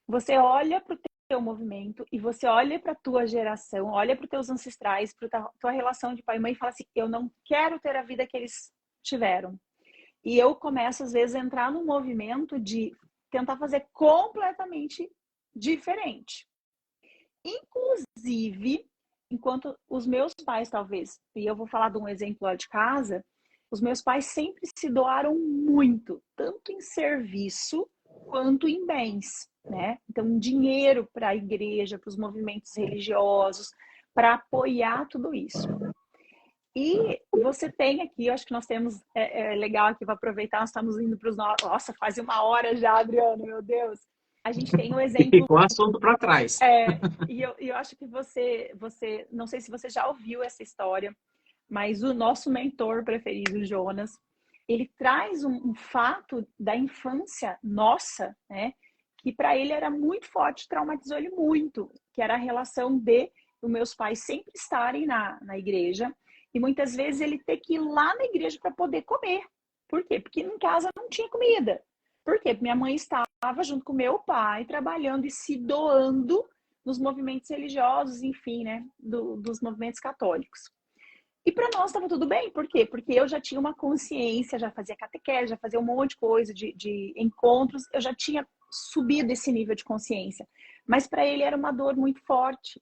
Você olha para o teu movimento e você olha para a tua geração, olha para os teus ancestrais, para a tua relação de pai e mãe e fala assim, eu não quero ter a vida que eles tiveram. E eu começo, às vezes, a entrar num movimento de tentar fazer completamente diferente. Inclusive, enquanto os meus pais, talvez, e eu vou falar de um exemplo lá de casa, os meus pais sempre se doaram muito, tanto em serviço quanto em bens, né? Então, dinheiro para a igreja, para os movimentos religiosos, para apoiar tudo isso. E você tem aqui, eu acho que nós temos, legal aqui para aproveitar, nós estamos indo para os... Nossa, quase 1 hora já, Adriano, meu Deus. A gente tem um exemplo... Ficou assunto para trás. E eu acho que você, não sei se você já ouviu essa história, mas o nosso mentor preferido, Jonas, ele traz um fato da infância nossa, né? Que para ele era muito forte, traumatizou ele muito, que era a relação de os meus pais sempre estarem na igreja e muitas vezes ele ter que ir lá na igreja para poder comer. Por quê? Porque em casa não tinha comida. Por quê? Porque minha mãe estava junto com meu pai, trabalhando e se doando nos movimentos religiosos, enfim, né? Dos movimentos católicos. E para nós estava tudo bem, por quê? Porque eu já tinha uma consciência, já fazia catequese, já fazia um monte de coisa, de encontros, eu já tinha subido esse nível de consciência. Mas para ele era uma dor muito forte.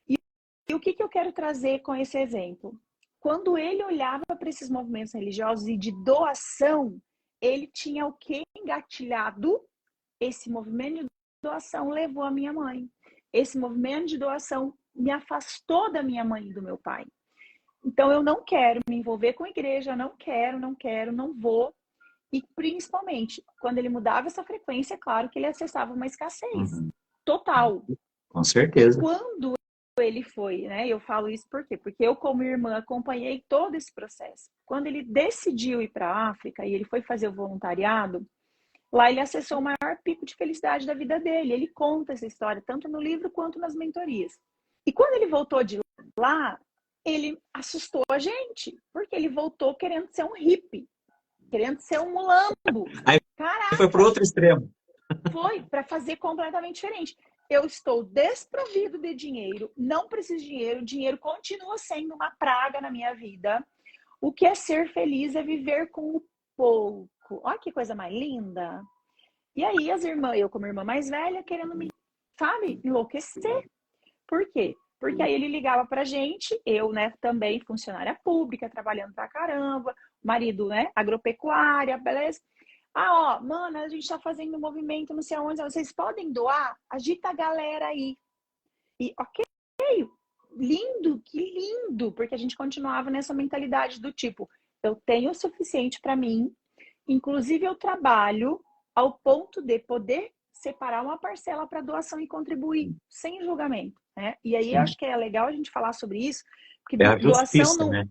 E o que eu quero trazer com esse exemplo? Quando ele olhava para esses movimentos religiosos e de doação, ele tinha o que engatilhado? Esse movimento de doação levou a minha mãe. Esse movimento de doação me afastou da minha mãe e do meu pai. Então, eu não quero me envolver com a igreja, não quero, não vou. E, principalmente, quando ele mudava essa frequência, é claro que ele acessava uma escassez total. Com certeza. Quando ele foi, né? Eu falo isso por quê? Porque eu, como irmã, acompanhei todo esse processo. Quando ele decidiu ir para a África e ele foi fazer o voluntariado, lá ele acessou o maior pico de felicidade da vida dele. Ele conta essa história, tanto no livro quanto nas mentorias. E quando ele voltou de lá, ele assustou a gente, porque ele voltou querendo ser um hippie, querendo ser um mulambo. Aí foi para o outro extremo. Foi para fazer completamente diferente. Eu estou desprovido de dinheiro, não preciso de dinheiro, o dinheiro continua sendo uma praga na minha vida. O que é ser feliz é viver com o pouco. Olha que coisa mais linda. E aí as irmãs, eu como irmã mais velha, querendo me, sabe, enlouquecer. Por quê? Porque aí ele ligava pra gente, eu, né, também funcionária pública, trabalhando pra caramba, marido, né, agropecuária, beleza? Ah, ó, mano, a gente tá fazendo um movimento, não sei aonde, vocês podem doar? Agita a galera aí. E, ok, lindo, que lindo, porque a gente continuava nessa mentalidade do tipo, eu tenho o suficiente para mim, inclusive eu trabalho ao ponto de poder separar uma parcela para doação e contribuir sem julgamento, né? E aí eu acho que é legal a gente falar sobre isso, porque a doação justiça, não né?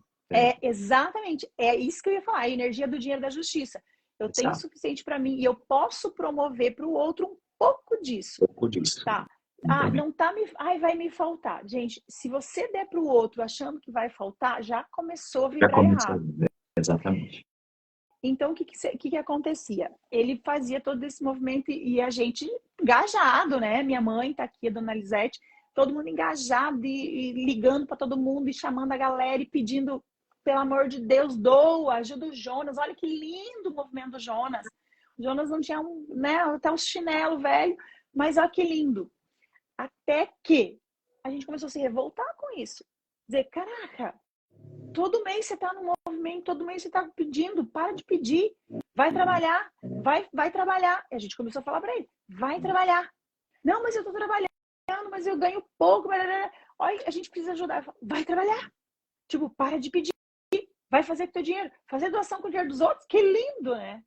exatamente, é isso que eu ia falar, a energia do dinheiro da justiça. Eu tenho o suficiente para mim e eu posso promover para o outro um pouco disso. Um pouco disso. Tá. Ah, não tá me... Ai, vai me faltar. Gente, se você der para o outro achando que vai faltar, já começou a vibrar errado. Exatamente. Então, o que acontecia? Ele fazia todo esse movimento e a gente engajado, né? Minha mãe tá aqui, a dona Lisete, todo mundo engajado e ligando para todo mundo e chamando a galera e pedindo, pelo amor de Deus, doa, ajuda o Jonas. Olha que lindo o movimento do Jonas. O Jonas não tinha até um chinelo velho, mas olha que lindo. Até que a gente começou a se revoltar com isso. Dizer, caraca, Todo mês você está no movimento, todo mês você está pedindo, para de pedir, vai trabalhar, vai trabalhar. E a gente começou a falar para ele, vai trabalhar. Não, mas eu estou trabalhando, mas eu ganho pouco. Olha, a gente precisa ajudar. Vai trabalhar. Tipo, para de pedir, vai fazer com o teu dinheiro. Fazer doação com o dinheiro dos outros, que lindo, né?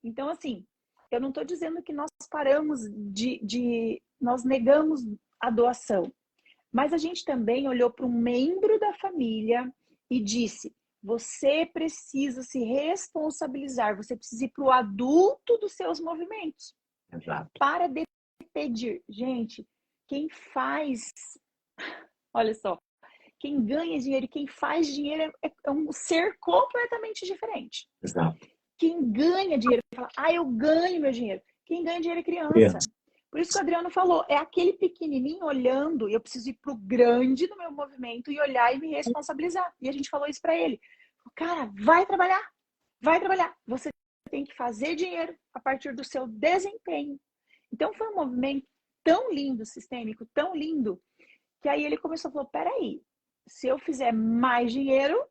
Então, assim, eu não estou dizendo que nós paramos nós negamos a doação. Mas a gente também olhou para um membro da família e disse, você precisa se responsabilizar, você precisa ir para o adulto dos seus movimentos. Exato. Para de pedir. Gente, quem faz... Olha só, quem ganha dinheiro e quem faz dinheiro é um ser completamente diferente. Exato. Quem ganha dinheiro, fala, eu ganho meu dinheiro. Quem ganha dinheiro é criança. Por isso que o Adriano falou, é aquele pequenininho olhando, e eu preciso ir pro grande do meu movimento e olhar e me responsabilizar. E a gente falou isso para ele. Cara, vai trabalhar. Você tem que fazer dinheiro a partir do seu desempenho. Então foi um movimento tão lindo, sistêmico, tão lindo, que aí ele começou a falar, peraí, se eu fizer mais dinheiro,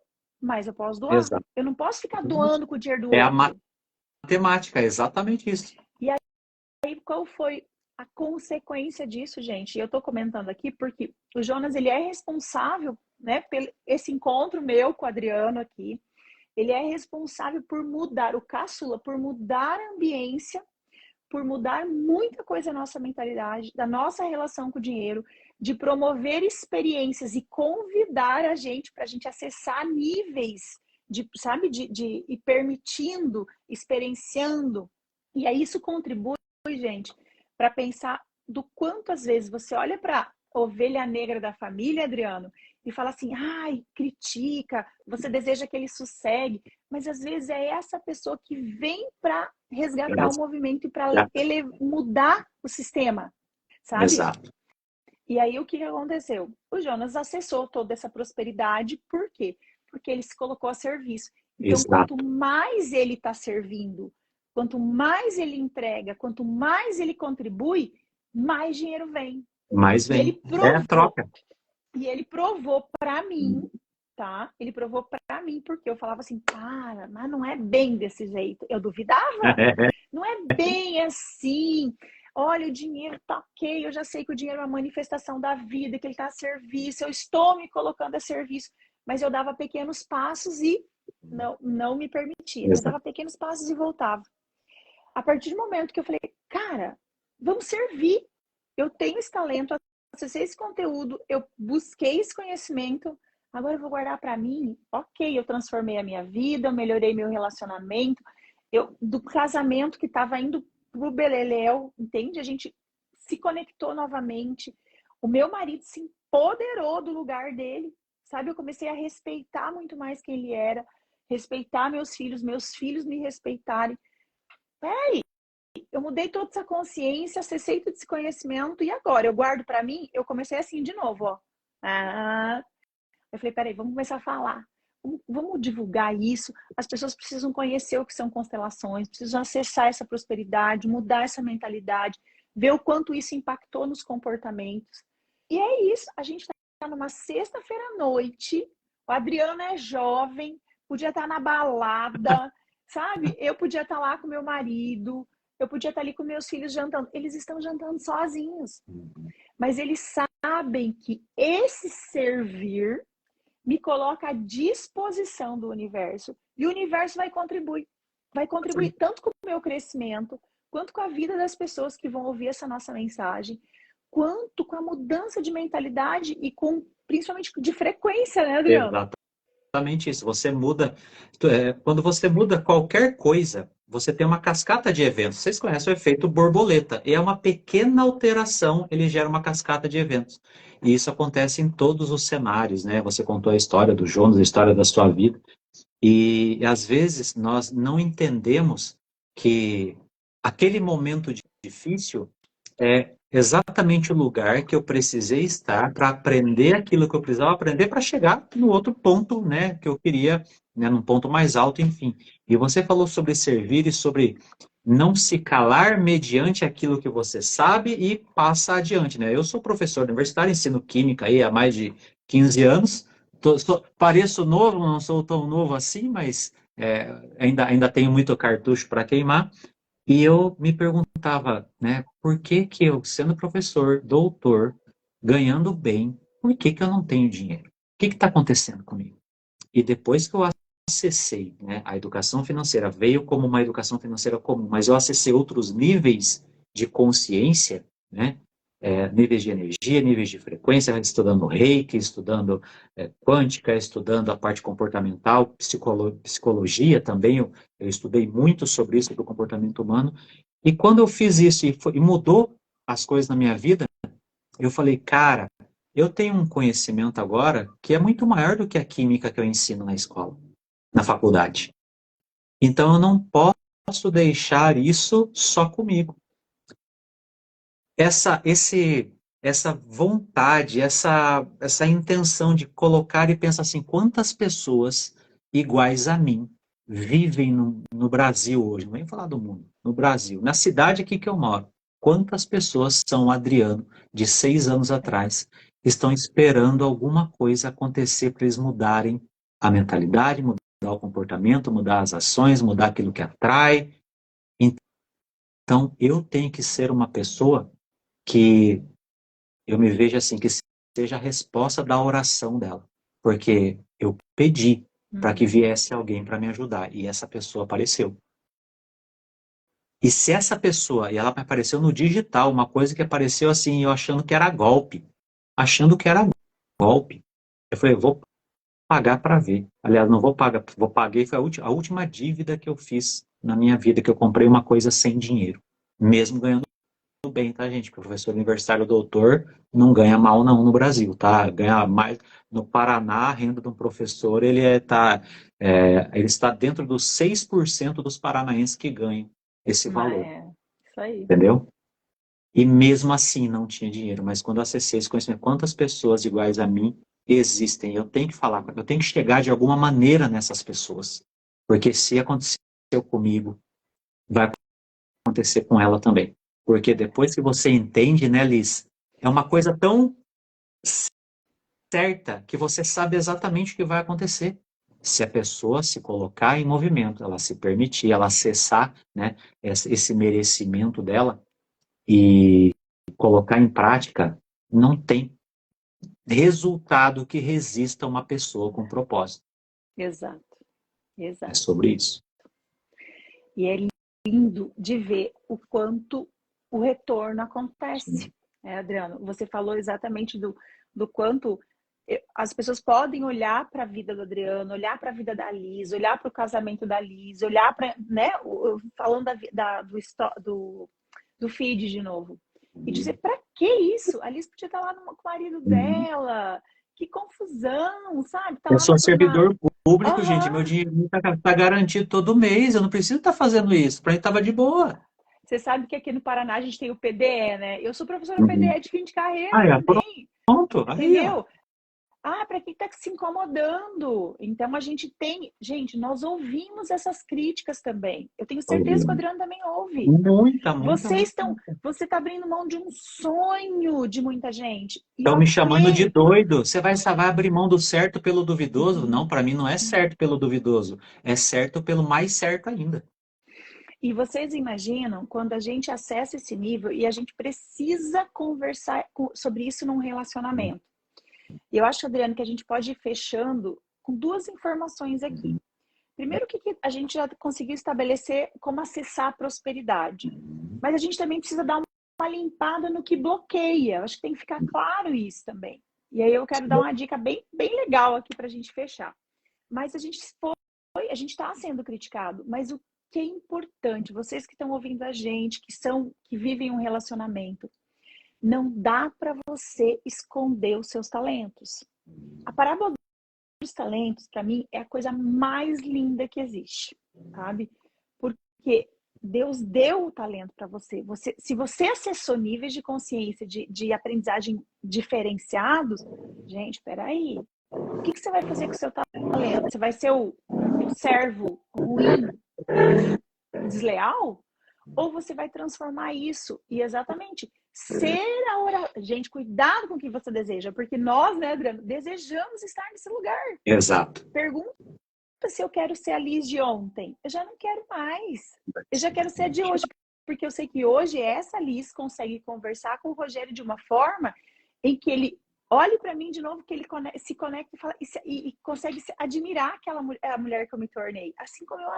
mais eu posso doar. Exato. Eu não posso ficar doando com o dinheiro do outro. É a matemática, é exatamente isso. E aí, qual foi a consequência disso, gente? Eu tô comentando aqui porque o Jonas, ele é responsável, né, pelo esse encontro meu com o Adriano aqui. Ele é responsável por mudar, o caçula, por mudar a ambiência, por mudar muita coisa na nossa mentalidade, da nossa relação com o dinheiro, de promover experiências e convidar a gente para a gente acessar níveis de, sabe, de ir permitindo, experienciando. E aí isso contribui, gente, para pensar do quanto às vezes você olha para a ovelha negra da família, Adriano, e fala assim, critica, você deseja que ele sossegue, mas às vezes é essa pessoa que vem para resgatar o movimento e para mudar o sistema, sabe? Exato. E aí o que aconteceu? O Jonas acessou toda essa prosperidade, por quê? Porque ele se colocou a serviço. Então, quanto mais ele está servindo, quanto mais ele entrega, quanto mais ele contribui, mais dinheiro vem. Mais vem. Ele provou, é a troca. E ele provou para mim, tá? Ele provou para mim, porque eu falava assim, mas não é bem desse jeito. Eu duvidava. Não é bem assim. Olha, o dinheiro tá ok, eu já sei que o dinheiro é uma manifestação da vida, que ele está a serviço, eu estou me colocando a serviço. Mas eu dava pequenos passos e não me permitia. Eu dava pequenos passos e voltava. A partir do momento que eu falei, cara, vamos servir. Eu tenho esse talento, acessei esse conteúdo, eu busquei esse conhecimento, agora eu vou guardar para mim. Ok, eu transformei a minha vida, eu melhorei meu relacionamento, do casamento que estava indo pro beleléu, entende? A gente se conectou novamente. O meu marido se empoderou do lugar dele, sabe? Eu comecei a respeitar muito mais quem ele era, respeitar meus filhos me respeitarem. Peraí, eu mudei toda essa consciência, acessei todo esse conhecimento e agora eu guardo para mim? Eu comecei assim de novo, ó. Eu falei, peraí, vamos começar a falar. Vamos divulgar isso. As pessoas precisam conhecer o que são constelações, precisam acessar essa prosperidade, mudar essa mentalidade, ver o quanto isso impactou nos comportamentos. E é isso. A gente está numa sexta-feira à noite, o Adriano é jovem, podia estar na balada, sabe? Eu podia estar lá com meu marido, eu podia estar ali com meus filhos jantando. Eles estão jantando sozinhos. Mas eles sabem que esse servir me coloca à disposição do universo. E o universo vai contribuir. Vai contribuir tanto com o meu crescimento, quanto com a vida das pessoas que vão ouvir essa nossa mensagem, quanto com a mudança de mentalidade e com, principalmente, de frequência, né, Adriano? Exatamente isso. Você muda... Quando você muda qualquer coisa, você tem uma cascata de eventos. Vocês conhecem o efeito borboleta. É uma pequena alteração, ele gera uma cascata de eventos. E isso acontece em todos os cenários, né? Você contou a história do Jonas, a história da sua vida. E, às vezes, nós não entendemos que aquele momento difícil é exatamente o lugar que eu precisei estar para aprender aquilo que eu precisava aprender para chegar no outro ponto, né, que eu queria, né, num ponto mais alto, enfim. E você falou sobre servir e sobre não se calar mediante aquilo que você sabe e passa adiante, né? Eu sou professor universitário, ensino química aí há mais de 15 anos, Pareço novo, não sou tão novo assim, mas ainda tenho muito cartucho para queimar. E eu me perguntava, né, por que que eu, sendo professor, doutor, ganhando bem, por que que eu não tenho dinheiro? O que está acontecendo comigo? E depois que eu acessei, né, a educação financeira, veio como uma educação financeira comum, mas eu acessei outros níveis de consciência, né, níveis de energia, níveis de frequência, estudando Reiki, estudando quântica, estudando a parte comportamental, psicologia também, eu estudei muito sobre isso, do comportamento humano, e quando eu fiz isso e mudou as coisas na minha vida, eu falei, cara, eu tenho um conhecimento agora que é muito maior do que a química que eu ensino na escola, na faculdade. Então eu não posso deixar isso só comigo. Essa vontade, essa intenção de colocar e pensar assim, quantas pessoas iguais a mim vivem no Brasil hoje, não vem falar do mundo, no Brasil, na cidade aqui que eu moro. Quantas pessoas são o Adriano, de 6 anos atrás, estão esperando alguma coisa acontecer para eles mudarem a mentalidade, mudar o comportamento, mudar as ações, mudar aquilo que atrai. Então, eu tenho que ser uma pessoa que eu me vejo assim, que seja a resposta da oração dela. Porque eu pedi para que viesse alguém para me ajudar, e essa pessoa apareceu. E se essa pessoa, e ela me apareceu no digital, uma coisa que apareceu assim, eu achando que era golpe. Achando que era golpe. Eu falei, vou pagar para ver. Aliás, não vou pagar, vou pagar, foi a última dívida que eu fiz na minha vida, que eu comprei uma coisa sem dinheiro. Mesmo ganhando bem, tá, gente? Porque o professor universitário doutor não ganha mal não no Brasil, tá? Ganha mais no Paraná, a renda de um professor, ele está dentro dos 6% dos paranaenses que ganham esse valor, Isso aí. entendeu? E mesmo assim não tinha dinheiro, mas quando eu acessei esse conhecimento, quantas pessoas iguais a mim existem? Eu tenho que falar, eu tenho que chegar de alguma maneira nessas pessoas, porque se aconteceu comigo, vai acontecer com ela também. Porque depois que você entende, né, Liz, é uma coisa tão certa que você sabe exatamente o que vai acontecer. Se a pessoa se colocar em movimento, ela se permitir, ela acessar, né, esse merecimento dela e colocar em prática, não tem resultado que resista a uma pessoa com propósito. Exato. É sobre isso. E é lindo de ver o quanto o retorno acontece, né, Adriano? Você falou exatamente do quanto as pessoas podem olhar para a vida do Adriano, olhar para a vida da Liz, olhar para o casamento da Liz, olhar para, né, falando do feed de novo, e dizer, para que isso? A Liz podia estar lá com o marido dela, que confusão, sabe? Eu sou servidor público, gente, meu dinheiro está garantido todo mês, eu não preciso estar fazendo isso, para mim estava de boa. Você sabe que aqui no Paraná a gente tem o PDE, né? Eu sou professora PDE de fim de carreira também. Pronto, entendeu? Para quem está se incomodando? Então a gente tem... Gente, nós ouvimos essas críticas também. Eu tenho certeza que o Adriano também ouve. Muita. Você está abrindo mão de um sonho de muita gente. Estão me chamando de doido. Você vai abrir mão do certo pelo duvidoso? Não, para mim não é certo pelo duvidoso. É certo pelo mais certo ainda. E vocês imaginam quando a gente acessa esse nível e a gente precisa conversar sobre isso num relacionamento. E eu acho, Adriano, que a gente pode ir fechando com 2 informações aqui. Primeiro, que a gente já conseguiu estabelecer como acessar a prosperidade. Mas a gente também precisa dar uma limpada no que bloqueia. Eu acho que tem que ficar claro isso também. E aí eu quero dar uma dica bem legal aqui para a gente fechar. Mas a gente está sendo criticado, mas o que é importante, vocês que estão ouvindo a gente, que vivem um relacionamento, não dá para você esconder os seus talentos. A parábola dos talentos, para mim, é a coisa mais linda que existe, sabe? Porque Deus deu o talento para você. Se você acessou níveis de consciência, de aprendizagem diferenciados, gente, peraí. O que você vai fazer com o seu talento? Você vai ser o servo ruim, desleal? Ou você vai transformar isso e exatamente ser a hora... Gente, cuidado com o que você deseja, porque nós, né, Adriano, desejamos estar nesse lugar. Exato. Pergunta se eu quero ser a Liz de ontem. Eu já não quero mais. Eu já quero ser a de hoje, porque eu sei que hoje essa Liz consegue conversar com o Rogério de uma forma em que ele olhe para mim de novo, que ele se conecta e, fala, e consegue admirar a mulher que eu me tornei. Assim como eu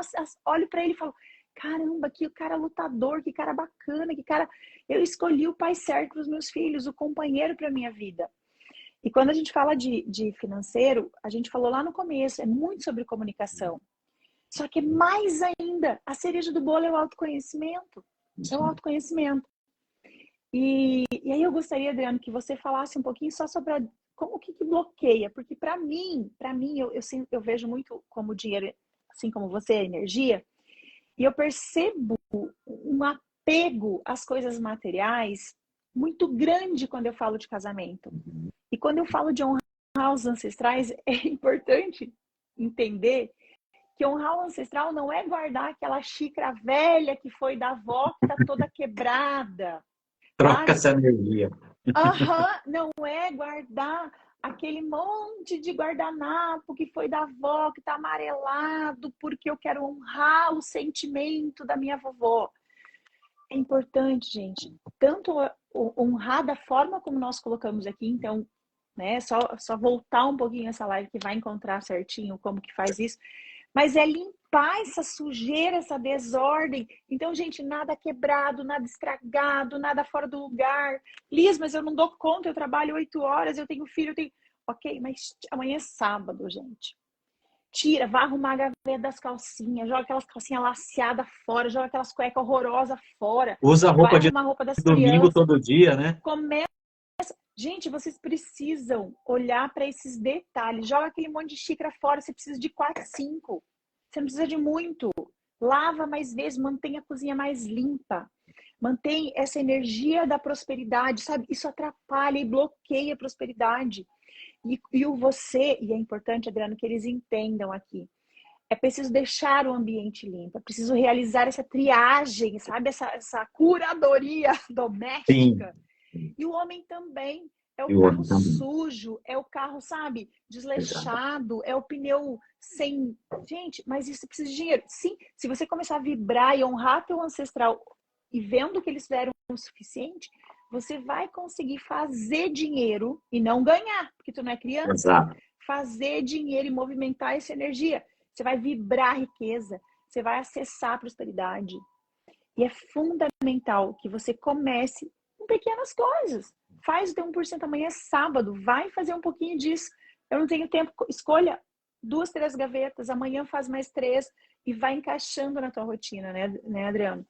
olho para ele e falo, caramba, que cara lutador, que cara bacana, que cara... Eu escolhi o pai certo para os meus filhos, o companheiro para minha vida. E quando a gente fala de financeiro, a gente falou lá no começo, é muito sobre comunicação. Só que mais ainda, a cereja do bolo é o autoconhecimento. É o autoconhecimento. E aí eu gostaria, Adriano, que você falasse um pouquinho só sobre como que bloqueia. Porque para mim eu vejo muito como dinheiro, assim como você, a energia. E eu percebo um apego às coisas materiais muito grande quando eu falo de casamento. E quando eu falo de honrar os ancestrais, é importante entender que honrar o ancestral não é guardar aquela xícara velha que foi da avó que está toda quebrada. Troca essa energia. Não é guardar aquele monte de guardanapo que foi da avó, que está amarelado, porque eu quero honrar o sentimento da minha vovó. É importante, gente, tanto honrar da forma como nós colocamos aqui, então, né, só voltar um pouquinho essa live que vai encontrar certinho como que faz isso, mas é limpar essa sujeira, essa desordem. Então, gente, nada quebrado, nada estragado, nada fora do lugar. Liz, mas eu não dou conta, eu trabalho 8 horas, eu tenho filho, eu tenho... Ok, mas amanhã é sábado, gente. Tira, vai arrumar a gaveta das calcinhas, joga aquelas calcinhas laceadas fora, joga aquelas cuecas horrorosas fora. Usa roupa de roupa das domingo crianças. todo dia, né? Começa. Gente, vocês precisam olhar para esses detalhes. Joga aquele monte de xícara fora, você precisa de 4, 5. Você não precisa de muito. Lava mais vezes, mantenha a cozinha mais limpa. Mantém essa energia da prosperidade, sabe? Isso atrapalha e bloqueia a prosperidade. E é importante, Adriano, que eles entendam aqui. É preciso deixar o ambiente limpo, é preciso realizar essa triagem, sabe? Essa curadoria doméstica. Sim. E o homem também. É o carro sujo, é o carro, sabe, desleixado, é o pneu sem... Gente, mas isso precisa de dinheiro. Sim, se você começar a vibrar e honrar teu ancestral e vendo que eles deram o suficiente, você vai conseguir fazer dinheiro e não ganhar, porque tu não é criança. Exato. Fazer dinheiro e movimentar essa energia. Você vai vibrar a riqueza, você vai acessar a prosperidade. E é fundamental que você comece com pequenas coisas. Faz o teu 1% amanhã, é sábado. Vai fazer um pouquinho disso. Eu não tenho tempo. Escolha 2, 3 gavetas. Amanhã faz mais 3. E vai encaixando na tua rotina, né, Adriano?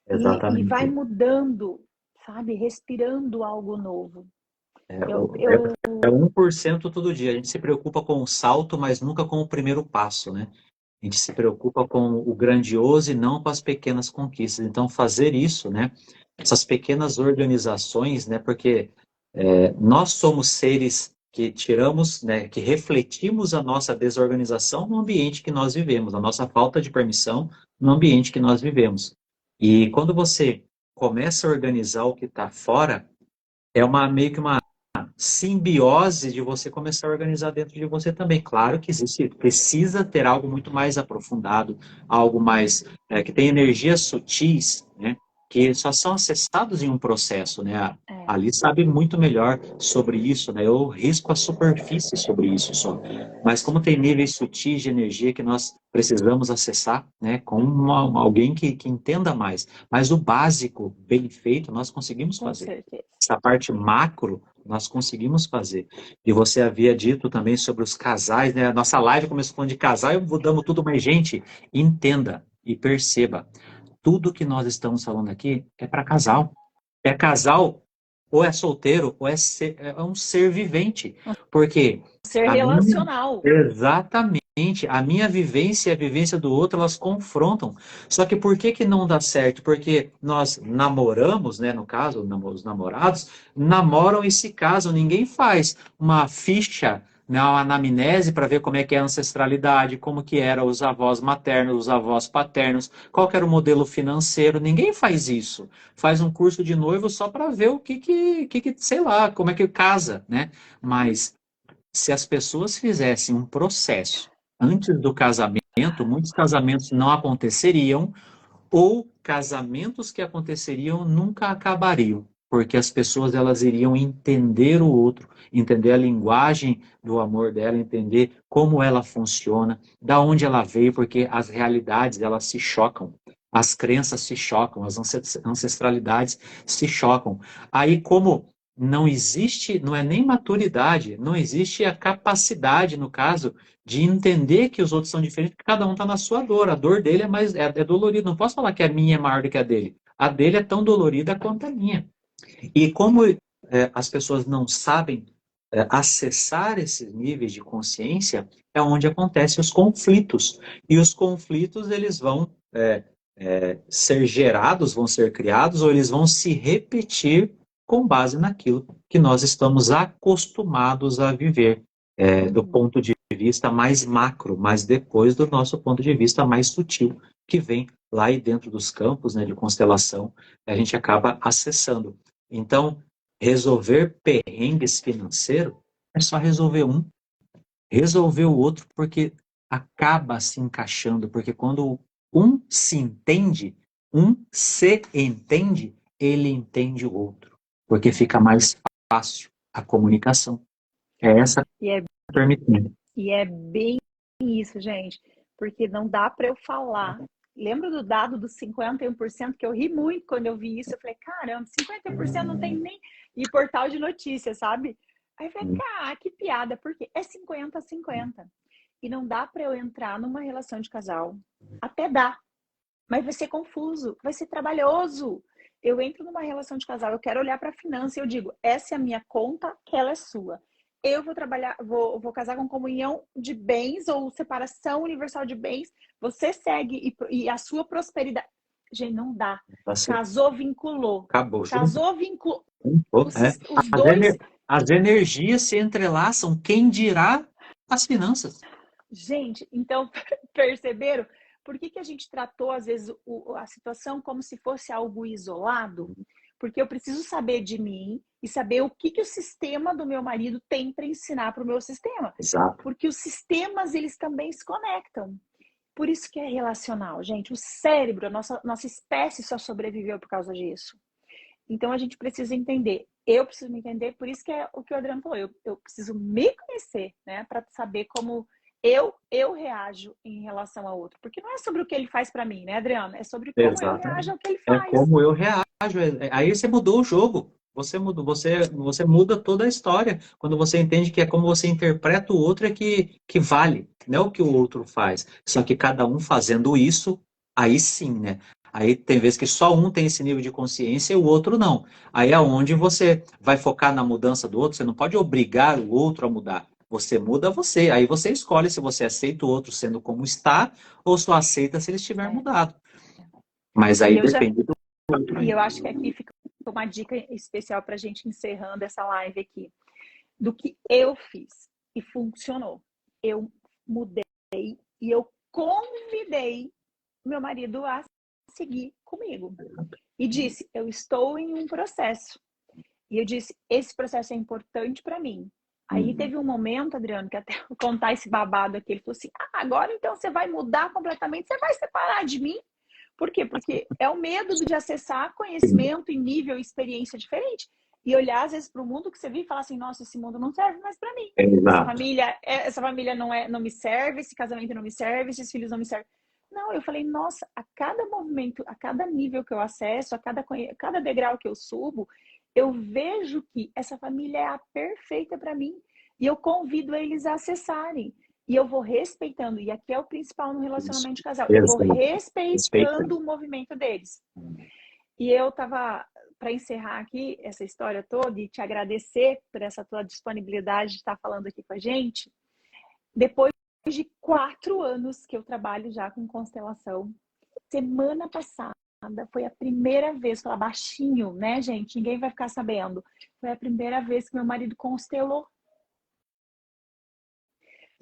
Exatamente. E vai mudando, sabe? Respirando algo novo. É 1% todo dia. A gente se preocupa com o salto, mas nunca com o primeiro passo, né? A gente se preocupa com o grandioso e não com as pequenas conquistas. Então, fazer isso, né? Essas pequenas organizações, né? Porque nós somos seres que tiramos, né? Que refletimos a nossa desorganização no ambiente que nós vivemos, a nossa falta de permissão no ambiente que nós vivemos. E quando você começa a organizar o que está fora, é meio que uma simbiose de você começar a organizar dentro de você também. Claro que precisa ter algo muito mais aprofundado, algo mais que tem energias sutis, né? Que só são acessados em um processo, né? A Alice sabe muito melhor sobre isso, né? Eu risco a superfície sobre isso só. Mas como tem níveis sutis de energia que nós precisamos acessar, né? Com alguém que entenda mais. Mas o básico, bem feito, nós conseguimos fazer. Com certeza. Essa parte macro, nós conseguimos fazer. E você havia dito também sobre os casais, né? A nossa live começou falando de casal e mudamos tudo, mas, gente, entenda e perceba. Tudo que nós estamos falando aqui é para casal. É casal, ou é solteiro, ou é um ser vivente. Porque... Ser relacional. Exatamente. A minha vivência e a vivência do outro, elas confrontam. Só que por que não dá certo? Porque nós namoramos, né? No caso, os namorados, namoram e se casam. Ninguém faz uma ficha né, uma anamnese para ver como é que é a ancestralidade, como que eram os avós maternos, os avós paternos, qual que era o modelo financeiro. Ninguém faz isso. Faz um curso de noivo só para ver o sei lá, como é que casa, né? Mas se as pessoas fizessem um processo antes do casamento, muitos casamentos não aconteceriam, ou casamentos que aconteceriam nunca acabariam, porque as pessoas elas iriam entender o outro, entender a linguagem do amor dela, entender como ela funciona, da onde ela veio, porque as realidades elas se chocam. As crenças se chocam, as ancestralidades se chocam. Aí, como não existe, não é nem maturidade, não existe a capacidade, no caso, de entender que os outros são diferentes, porque cada um está na sua dor. A dor dele é dolorida. Não posso falar que a minha é maior do que a dele. A dele é tão dolorida quanto a minha. E como as pessoas não sabem acessar esses níveis de consciência, é onde acontecem os conflitos. E os conflitos, eles vão ser gerados, vão ser criados, ou eles vão se repetir com base naquilo que nós estamos acostumados a viver, do ponto de vista mais macro, mas depois do nosso ponto de vista mais sutil, que vem lá e dentro dos campos, né, de constelação, a gente acaba acessando. Então, resolver perrengues financeiros é só resolver o outro, porque acaba se encaixando, porque quando um se entende, ele entende o outro, porque fica mais fácil a comunicação. É essa E é, permitindo. e é bem isso, gente, porque não dá para eu falar. Lembra do dado dos 51% que eu ri muito quando eu vi isso? Eu falei, caramba, 51% não tem nem. E portal de notícias, sabe? Aí eu falei, cara, que piada, porque é 50-50. E não dá para eu entrar numa relação de casal. Até dá, mas vai ser confuso, vai ser trabalhoso. Eu entro numa relação de casal, eu quero olhar para a finança e eu digo, essa é a minha conta, aquela é sua. Eu vou trabalhar, vou casar com comunhão de bens ou separação universal de bens. Você segue e a sua prosperidade. Gente, não dá. Casou, vinculou. Acabou. Casou, vinculou. Os As, dois. as energias se entrelaçam, quem dirá as finanças? Gente, então, perceberam? Por que a gente tratou, às vezes, a situação como se fosse algo isolado? Porque eu preciso saber de mim e saber o que o sistema do meu marido tem para ensinar para o meu sistema. Exato. Porque os sistemas, eles também se conectam. Por isso que é relacional, gente. O cérebro, a nossa espécie só sobreviveu por causa disso. Então, a gente precisa entender. Eu preciso me entender, por isso que é o que o Adriano falou. Eu preciso me conhecer, né? Para saber como eu reajo em relação ao outro. Porque não é sobre o que ele faz para mim, né, Adriano? É sobre como eu reajo ao que ele É faz. como eu reajo. Aí você mudou o jogo. Você muda toda a história. Quando você entende que é como você interpreta o outro é que vale, não é o que o outro faz. Só que cada um fazendo isso, aí sim, né? Aí tem vezes que só um tem esse nível de consciência e o outro não. Aí é onde você vai focar na mudança do outro. Você não pode obrigar o outro a mudar. Você muda você. Aí você escolhe se você aceita o outro sendo como está ou só aceita se ele estiver mudado. Mas aí depende do outro. E eu acho que aqui fica uma dica especial para a gente encerrando essa live aqui. Do que eu fiz e funcionou. Eu mudei e eu convidei meu marido a seguir comigo. E disse, eu estou em um processo. E eu disse, esse processo é importante para mim. Aí teve um momento, Adriano, que até eu contar esse babado aqui, ele falou assim, agora então você vai mudar completamente, você vai separar de mim? Por quê? Porque é o medo de acessar conhecimento em nível e experiência diferente. E olhar, às vezes, para o mundo que você vive e falar assim, nossa, esse mundo não serve mais para mim. Essa família não me serve, esse casamento não me serve, esses filhos não me servem. Não, eu falei, nossa, a cada movimento, a cada nível que eu acesso, a cada degrau que eu subo, eu vejo que essa família é a perfeita para mim. E eu convido eles a acessarem. E eu vou respeitando, e aqui é o principal no relacionamento de casal, eu vou respeitando o movimento deles. E eu tava, para encerrar aqui essa história toda e te agradecer por essa tua disponibilidade de estar falando aqui com a gente, depois de 4 anos que eu trabalho já com constelação, semana passada foi a primeira vez, falar baixinho, né, gente? Ninguém vai ficar sabendo. Foi a primeira vez que meu marido constelou.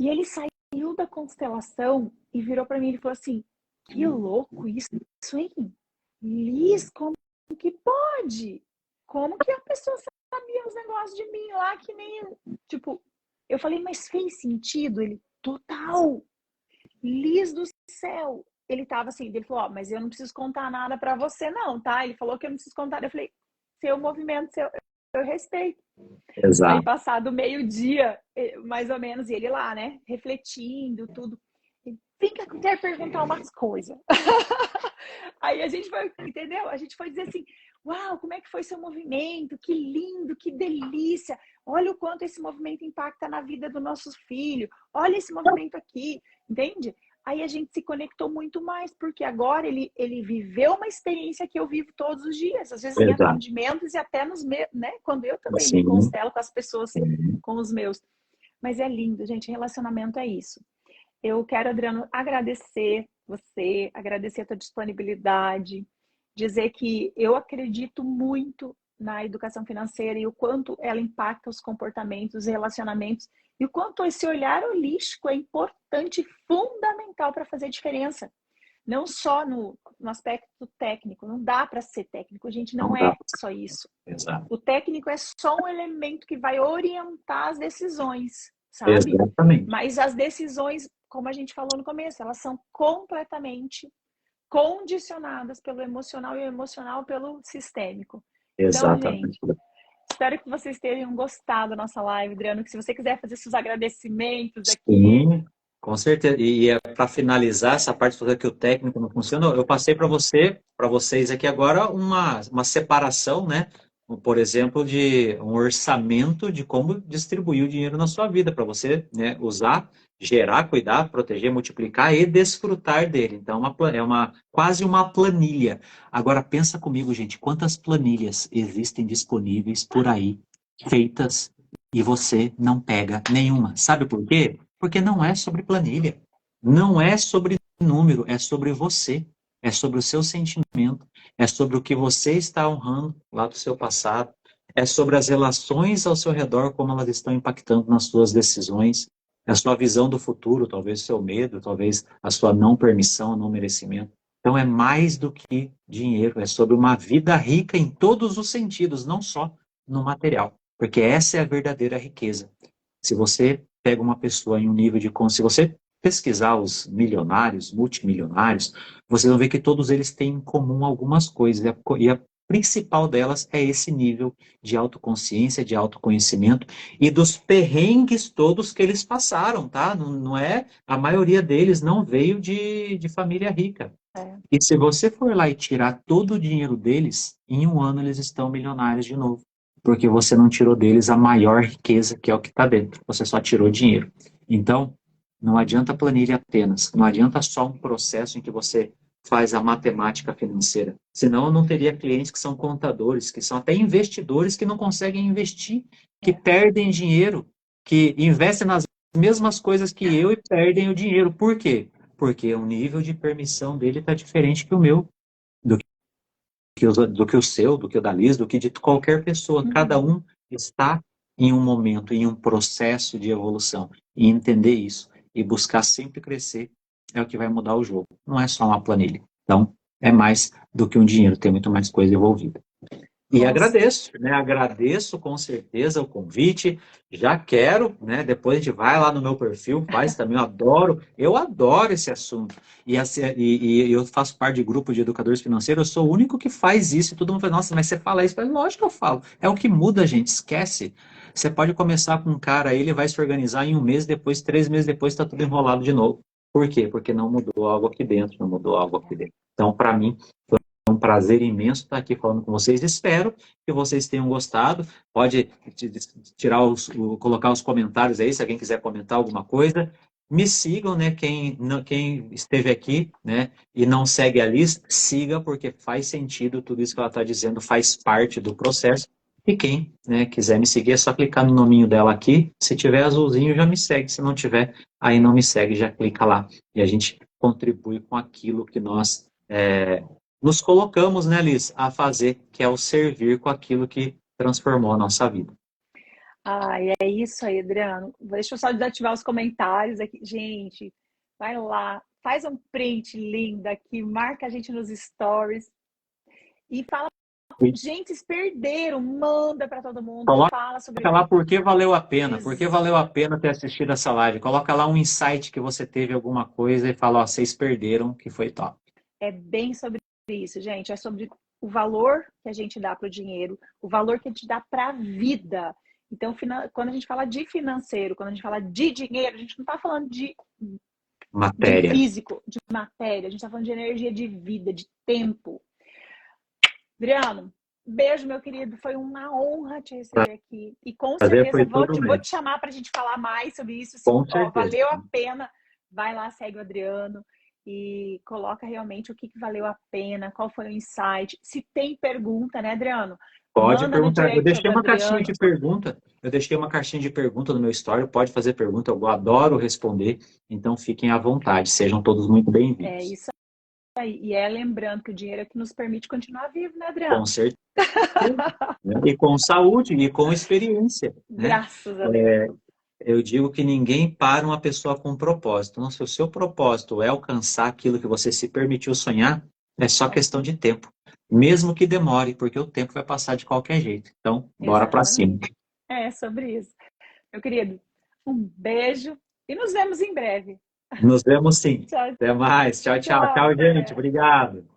E ele saiu da constelação e virou para mim e falou assim, que louco isso, hein? Liz, como que pode? Como que a pessoa sabia os negócios de mim lá que nem... Tipo, eu falei, mas fez sentido? Ele, total! Liz do céu! Ele tava assim, ele falou, mas eu não preciso contar nada pra você não, tá? Ele falou que eu não preciso contar. Eu falei, seu movimento, eu respeito. Aí Exato. passado meio-dia, mais ou menos, e ele lá, né? Refletindo, tudo. Vem cá, eu quero perguntar umas coisas. Aí a gente foi, entendeu? A gente foi dizer assim, uau, como é que foi seu movimento? Que lindo, que delícia. Olha o quanto esse movimento impacta na vida do nosso filho. Olha esse movimento aqui, entende? Aí a gente se conectou muito mais, porque agora ele viveu uma experiência que eu vivo todos os dias, às vezes em Exato. atendimentos e até nos meus, né? Quando eu também me Sim. constelo com as pessoas, com os meus. Mas é lindo, gente, relacionamento é isso. Eu quero, Adriano, agradecer você, agradecer a tua disponibilidade, dizer que eu acredito muito na educação financeira e o quanto ela impacta os comportamentos, os relacionamentos e o quanto esse olhar holístico é importante e fundamental para fazer diferença. Não só no aspecto técnico, não dá para ser técnico, a gente Não não dá. é só isso. Exato. O técnico é só um elemento que vai orientar as decisões, sabe? Exatamente. Mas as decisões, como a gente falou no começo, elas são completamente condicionadas pelo emocional e o emocional pelo sistêmico. Então, Exatamente. gente, espero que vocês tenham gostado da nossa live, Adriano, que se você quiser fazer seus agradecimentos aqui... Sim, com certeza. E para finalizar essa parte toda que o técnico não funciona, eu passei para vocês aqui agora uma separação, né? Por exemplo, de um orçamento de como distribuir o dinheiro na sua vida, para você, né, usar, gerar, cuidar, proteger, multiplicar e desfrutar dele. Então, quase uma planilha. Agora, pensa comigo, gente, quantas planilhas existem disponíveis por aí, feitas e você não pega nenhuma. Sabe por quê? Porque não é sobre planilha, não é sobre número, é sobre você, é sobre o seu sentimento, é sobre o que você está honrando lá do seu passado, é sobre as relações ao seu redor, como elas estão impactando nas suas decisões, a sua visão do futuro, talvez o seu medo, talvez a sua não permissão, não merecimento. Então é mais do que dinheiro, é sobre uma vida rica em todos os sentidos, não só no material. Porque essa é a verdadeira riqueza. Se você pega uma pessoa em um nível de... Se você pesquisar os milionários, multimilionários, vocês vão ver que todos eles têm em comum algumas coisas. E a principal delas é esse nível de autoconsciência, de autoconhecimento e dos perrengues todos que eles passaram, tá? Não é... A maioria deles não veio de família rica. E se você for lá e tirar todo o dinheiro deles, em um ano eles estão milionários de novo. Porque você não tirou deles a maior riqueza, que é o que está dentro. Você só tirou dinheiro. Então, não adianta planilha apenas. Não adianta só um processo em que você faz a matemática financeira. Senão, eu não teria clientes que são contadores, que são até investidores que não conseguem investir, que perdem dinheiro, que investem nas mesmas coisas que eu e perdem o dinheiro. Por quê? Porque o nível de permissão dele está diferente que o meu, do que o seu, do que o da Liz, do que de qualquer pessoa. Cada um está em um momento, em um processo de evolução. E entender isso e buscar sempre crescer é o que vai mudar o jogo. Não é só uma planilha. Então, é mais do que um dinheiro, tem muito mais coisa envolvida. E agradeço, né? Agradeço com certeza o convite. Já quero, né? Depois a gente vai lá no meu perfil, faz também. Eu adoro esse assunto. E eu faço parte de grupo de educadores financeiros, eu sou o único que faz isso. E todo mundo fala, nossa, mas você fala isso? Eu falo, lógico que eu falo. É o que muda, gente, esquece. Você pode começar com um cara aí, ele vai se organizar em um mês, depois, 3 meses depois, está tudo enrolado de novo. Por quê? Porque não mudou algo aqui dentro, não mudou algo aqui dentro. Então, para mim, um prazer imenso estar aqui falando com vocês. Espero que vocês tenham gostado. Pode colocar os comentários aí, se alguém quiser comentar alguma coisa. Me sigam, né? Quem esteve aqui, né? E não segue a Liz, siga, porque faz sentido tudo isso que ela está dizendo, faz parte do processo. E quem, né, quiser me seguir, é só clicar no nominho dela aqui. Se tiver azulzinho, já me segue. Se não tiver, aí não me segue, já clica lá. E a gente contribui com aquilo que nós nos colocamos, né, Liz, a fazer, que é o servir com aquilo que transformou a nossa vida. Ai, é isso aí, Adriano. Deixa eu só desativar os comentários aqui. Gente, vai lá, faz um print lindo aqui, marca a gente nos stories e fala, E gente, vocês perderam, manda para todo mundo, coloca fala sobre lá por que valeu a pena, por que isso. valeu a pena ter assistido essa live. Coloca lá um insight que você teve alguma coisa e fala, ó, vocês perderam, que foi top. É bem sobre isso, gente. É sobre o valor que a gente dá para o dinheiro, o valor que a gente dá para a vida. Então, quando a gente fala de financeiro, quando a gente fala de dinheiro, a gente não está falando de Matéria. físico, de matéria, a gente está falando de energia de vida, de tempo. Adriano, beijo, meu querido. Foi uma honra te receber aqui. E com Prazer certeza foi vou todo vou meu. te chamar para a gente falar mais sobre isso. Se Com ó, certeza. valeu a pena, vai lá, segue o Adriano e coloca realmente o que valeu a pena, qual foi o insight. Se tem pergunta, né, Adriano? Pode Manda no perguntar. Eu direct deixei do uma caixinha Adriano. de pergunta. Eu deixei uma caixinha de pergunta no meu story. Pode fazer pergunta. Eu adoro responder. Então fiquem à vontade. Sejam todos muito É bem-vindos. isso aí. E lembrando que o dinheiro é que nos permite continuar vivo, né, Com Adriano? certeza. E com saúde e com experiência, né? Graças a Deus. Eu digo que ninguém para uma pessoa com um propósito. Então, se o seu propósito é alcançar aquilo que você se permitiu sonhar, é só questão de tempo. Mesmo que demore, porque o tempo vai passar de qualquer jeito. Então, bora pra cima. Exatamente. É sobre isso. Meu querido, um beijo e nos vemos em breve. Nos vemos sim. Tchau, Até mais. Tchau, tchau. tchau. Tchau, gente. Até. Obrigado.